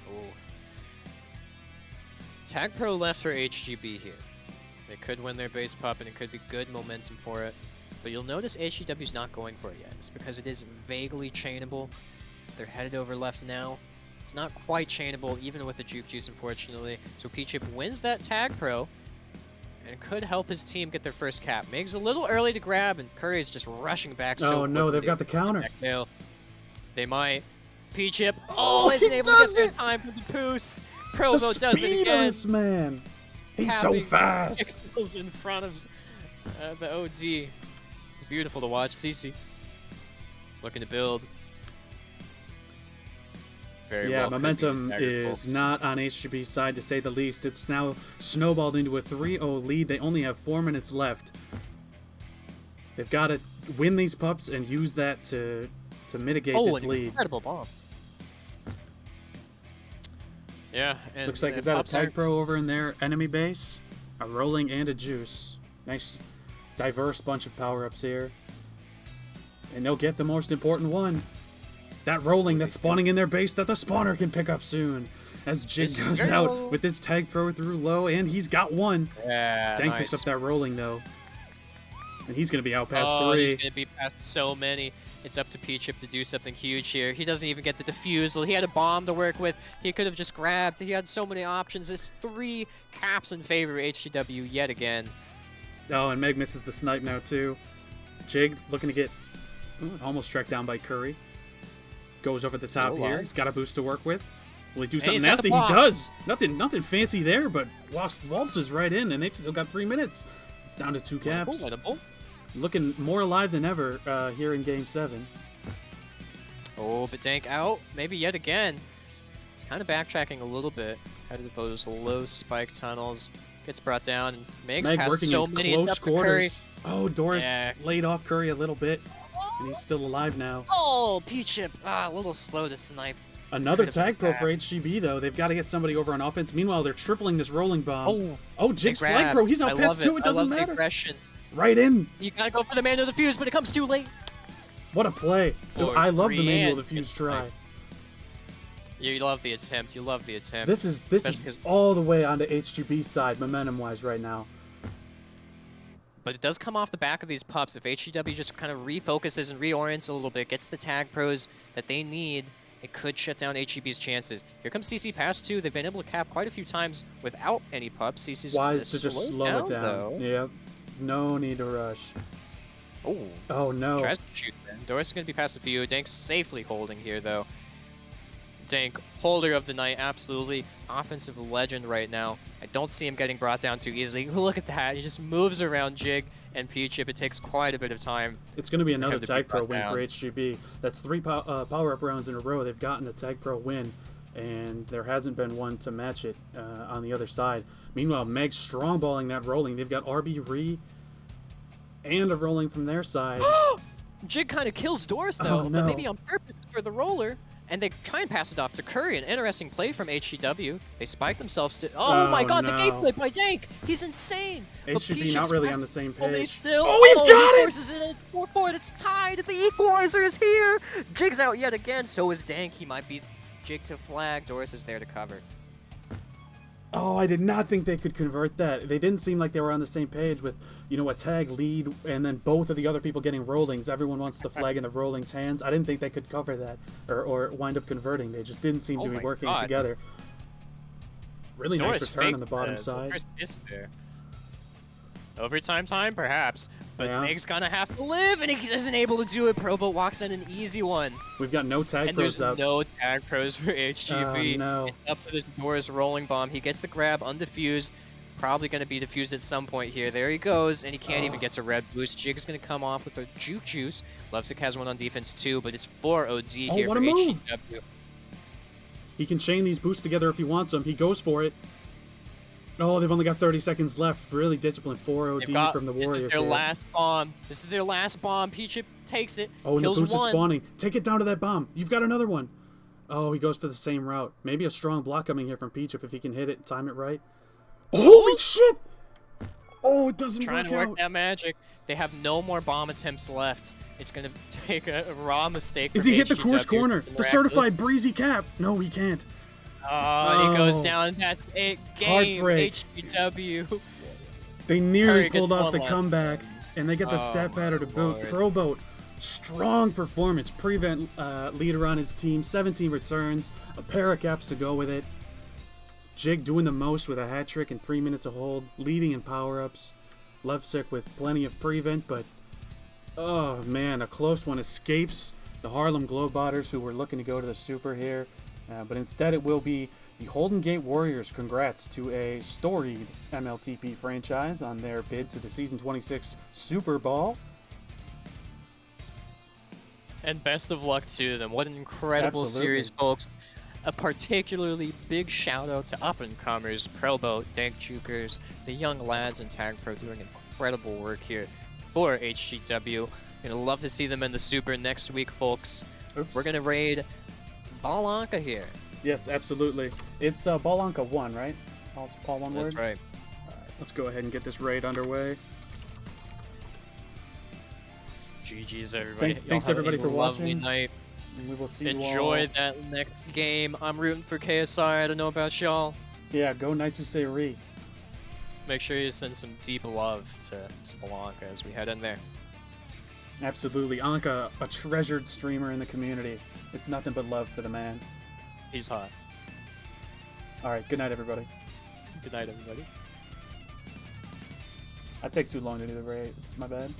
Ooh. Tag Pro left for HGB here. They could win their base pup, and it could be good momentum for it. But you'll notice HGW's not going for it yet. It's because it is vaguely chainable. They're headed over left now. It's not quite chainable, even with the juke juice, unfortunately. So P-Chip wins that Tag Pro, and could help his team get their first cap. Meg's a little early to grab, and Curry is just rushing back so Oh no, quickly. they've got the counter. No, they might. P-Chip, Oh, isn't he able to get does there it! in time for the boost. The Provo does it speed of again. this man. He's so Capping fast. Pixels in front of the OD. Beautiful to watch. CC looking to build. Very Yeah, well. could be momentum dagger is bolts. not on HGB's side, to say the least. It's now snowballed into a 3-0 lead. They only have 4 minutes left. They've got to win these pups and use that to mitigate Oh, this an lead. incredible bomb. Yeah, and Looks like, the is that a pups tag are- pro over in their enemy base? A rolling and a juice. Nice, diverse bunch of power-ups here. And they'll get the most important one. That rolling that's spawning in their base that the spawner can pick up soon. As Jig goes out with this tag pro through low, and he's got one. Yeah, Dank nice. picks up that rolling, though. And he's going to be out past Oh, 3. he's going to be past so many. It's up to P-Chip to do something huge here. He doesn't even get the defusal. He had a bomb to work with. He could have just grabbed. He had so many options. It's 3 caps in favor of HGW yet again. Oh, and Meg misses the snipe now, too. Jig looking to get almost struck down by Curry. Goes over the top here. He's got a boost to work with. Will he do something nasty? He does. Nothing fancy there, but waltzes right in, and they've still got 3 minutes. It's down to 2 caps. Looking more alive than ever here in Game 7. Oh, but Dank out. Maybe yet again. He's kind of backtracking a little bit. Out of those low spike tunnels. Gets brought down. And Meg's Meg passed working so in many. close quarters. Curry. Oh, Doris laid off Curry a little bit, and he's still alive now. Oh, P-Chip. A little slow to snipe. Another tag pro for HGB, though. They've got to get somebody over on offense. Meanwhile, they're tripling this rolling bomb. Oh, Jig's flag pro. He's out past 2. It doesn't matter. Aggression. Right in. You gotta go for the manual defuse, but it comes too late. What a play. I love the manual defuse try. You love the attempt. You love the attempt. This is all the way on the HGB side, momentum-wise, right now. But it does come off the back of these pups. If HGW just kind of refocuses and reorients a little bit, gets the tag pros that they need, it could shut down HGB's chances. Here comes CC pass 2. They've been able to cap quite a few times without any pups. CC's wise to just slow it down. Though. Yep. No need to rush. Oh no. Tries to shoot then. Doris is going to be past a few. Dank's safely holding here, though. Dank, holder of the night, absolutely offensive legend right now. I don't see him getting brought down too easily. Look at that. He just moves around Jig and P-Chip. It takes quite a bit of time. It's going to be another tag pro win for HGB. That's 3 power-up rounds in a row. They've gotten a tag pro win, and there hasn't been one to match it on the other side. Meanwhile, Meg strong-balling that rolling. They've got RB Re and a rolling from their side. Jig kind of kills Doris, though, but maybe on purpose for the roller. And they try and pass it off to Curry. An interesting play from HGW. They spike themselves to... Oh my god, the gameplay by Dank! He's insane! HGB not really on the same page. He's got it! Forces it in 4-4. It's tied. The equalizer is here! Jig's out yet again. So is Dank. He might be Jig to flag. Doris is there to cover. Oh, I did not think they could convert that. They didn't seem like they were on the same page with, you know, a tag lead and then both of the other people getting rollings. Everyone wants the flag in the rollings' hands. I didn't think they could cover that or wind up converting. They just didn't seem to be working together. Really nice return on the bottom side. There. Overtime time, perhaps. But Meg's gonna have to live, and he isn't able to do it. Probo walks in an easy one. We've got no tag And pros there's no tag pros for HGB. Oh, no. It's up to this Doris rolling bomb. He gets the grab undefused. Probably going to be defused at some point here. There he goes, and he can't even get to red boost. Jig's going to come off with a juke juice. Lovesick has one on defense too, but it's 4 OD here for HGW. He can chain these boosts together if he wants them. He goes for it. Oh, they've only got 30 seconds left. Really disciplined. 4 OD from the Warriors. This is their last bomb. This is their last bomb. P-Chip takes it. Oh, and kills the boost one. is spawning. Take it down to that bomb. You've got another one. Oh, he goes for the same route. Maybe a strong block coming here from P-Chip if he can hit it and time it right. Holy shit! Oh, it doesn't Trying to work that magic. They have no more bomb attempts left. It's going to take a raw mistake. Does he hit the course corner? The certified breezy cap. No, he can't. Oh, and he goes down. That's it. Game. Heartbreak. HGW. They nearly pulled off the comeback, and they get the stat batter to boot. Proboat, strong performance. Prevent leader on his team. 17 returns. A pair of caps to go with it. Jig doing the most with a hat trick in 3 minutes of hold. Leading in power-ups. Lovesick with plenty of prevent, but... Oh, man, a close one escapes the Harlem GlobeBotters, who were looking to go to the Super here. But instead it will be the Holdin Gate Warriors. Congrats to a storied MLTP franchise on their bid to the Season 26 Super Bowl. And best of luck to them. What an incredible series, folks. A particularly big shout out to up-and-comers, Probo, Dank Jukers, the young lads in Tag Pro doing incredible work here for HGW. Gonna love to see them in the Super next week, folks. We're gonna raid Balanka here. Yes, absolutely. It's Balanka 1, right? Paul one word? That's right. All right. Let's go ahead and get this raid underway. GG's, everybody. Thanks Y'all have everybody a for lovely watching. night. And we will see you Enjoy all. that next game. I'm rooting for KSI. I don't know about y'all. Yeah, go Knights Who Say Re. Make sure you send some deep love to Blanca as we head in there. Absolutely. Anka, a treasured streamer in the community. It's nothing but love for the man. He's hot. Alright, good night, everybody. Good night, everybody. I take too long to do the raid. It's my bad.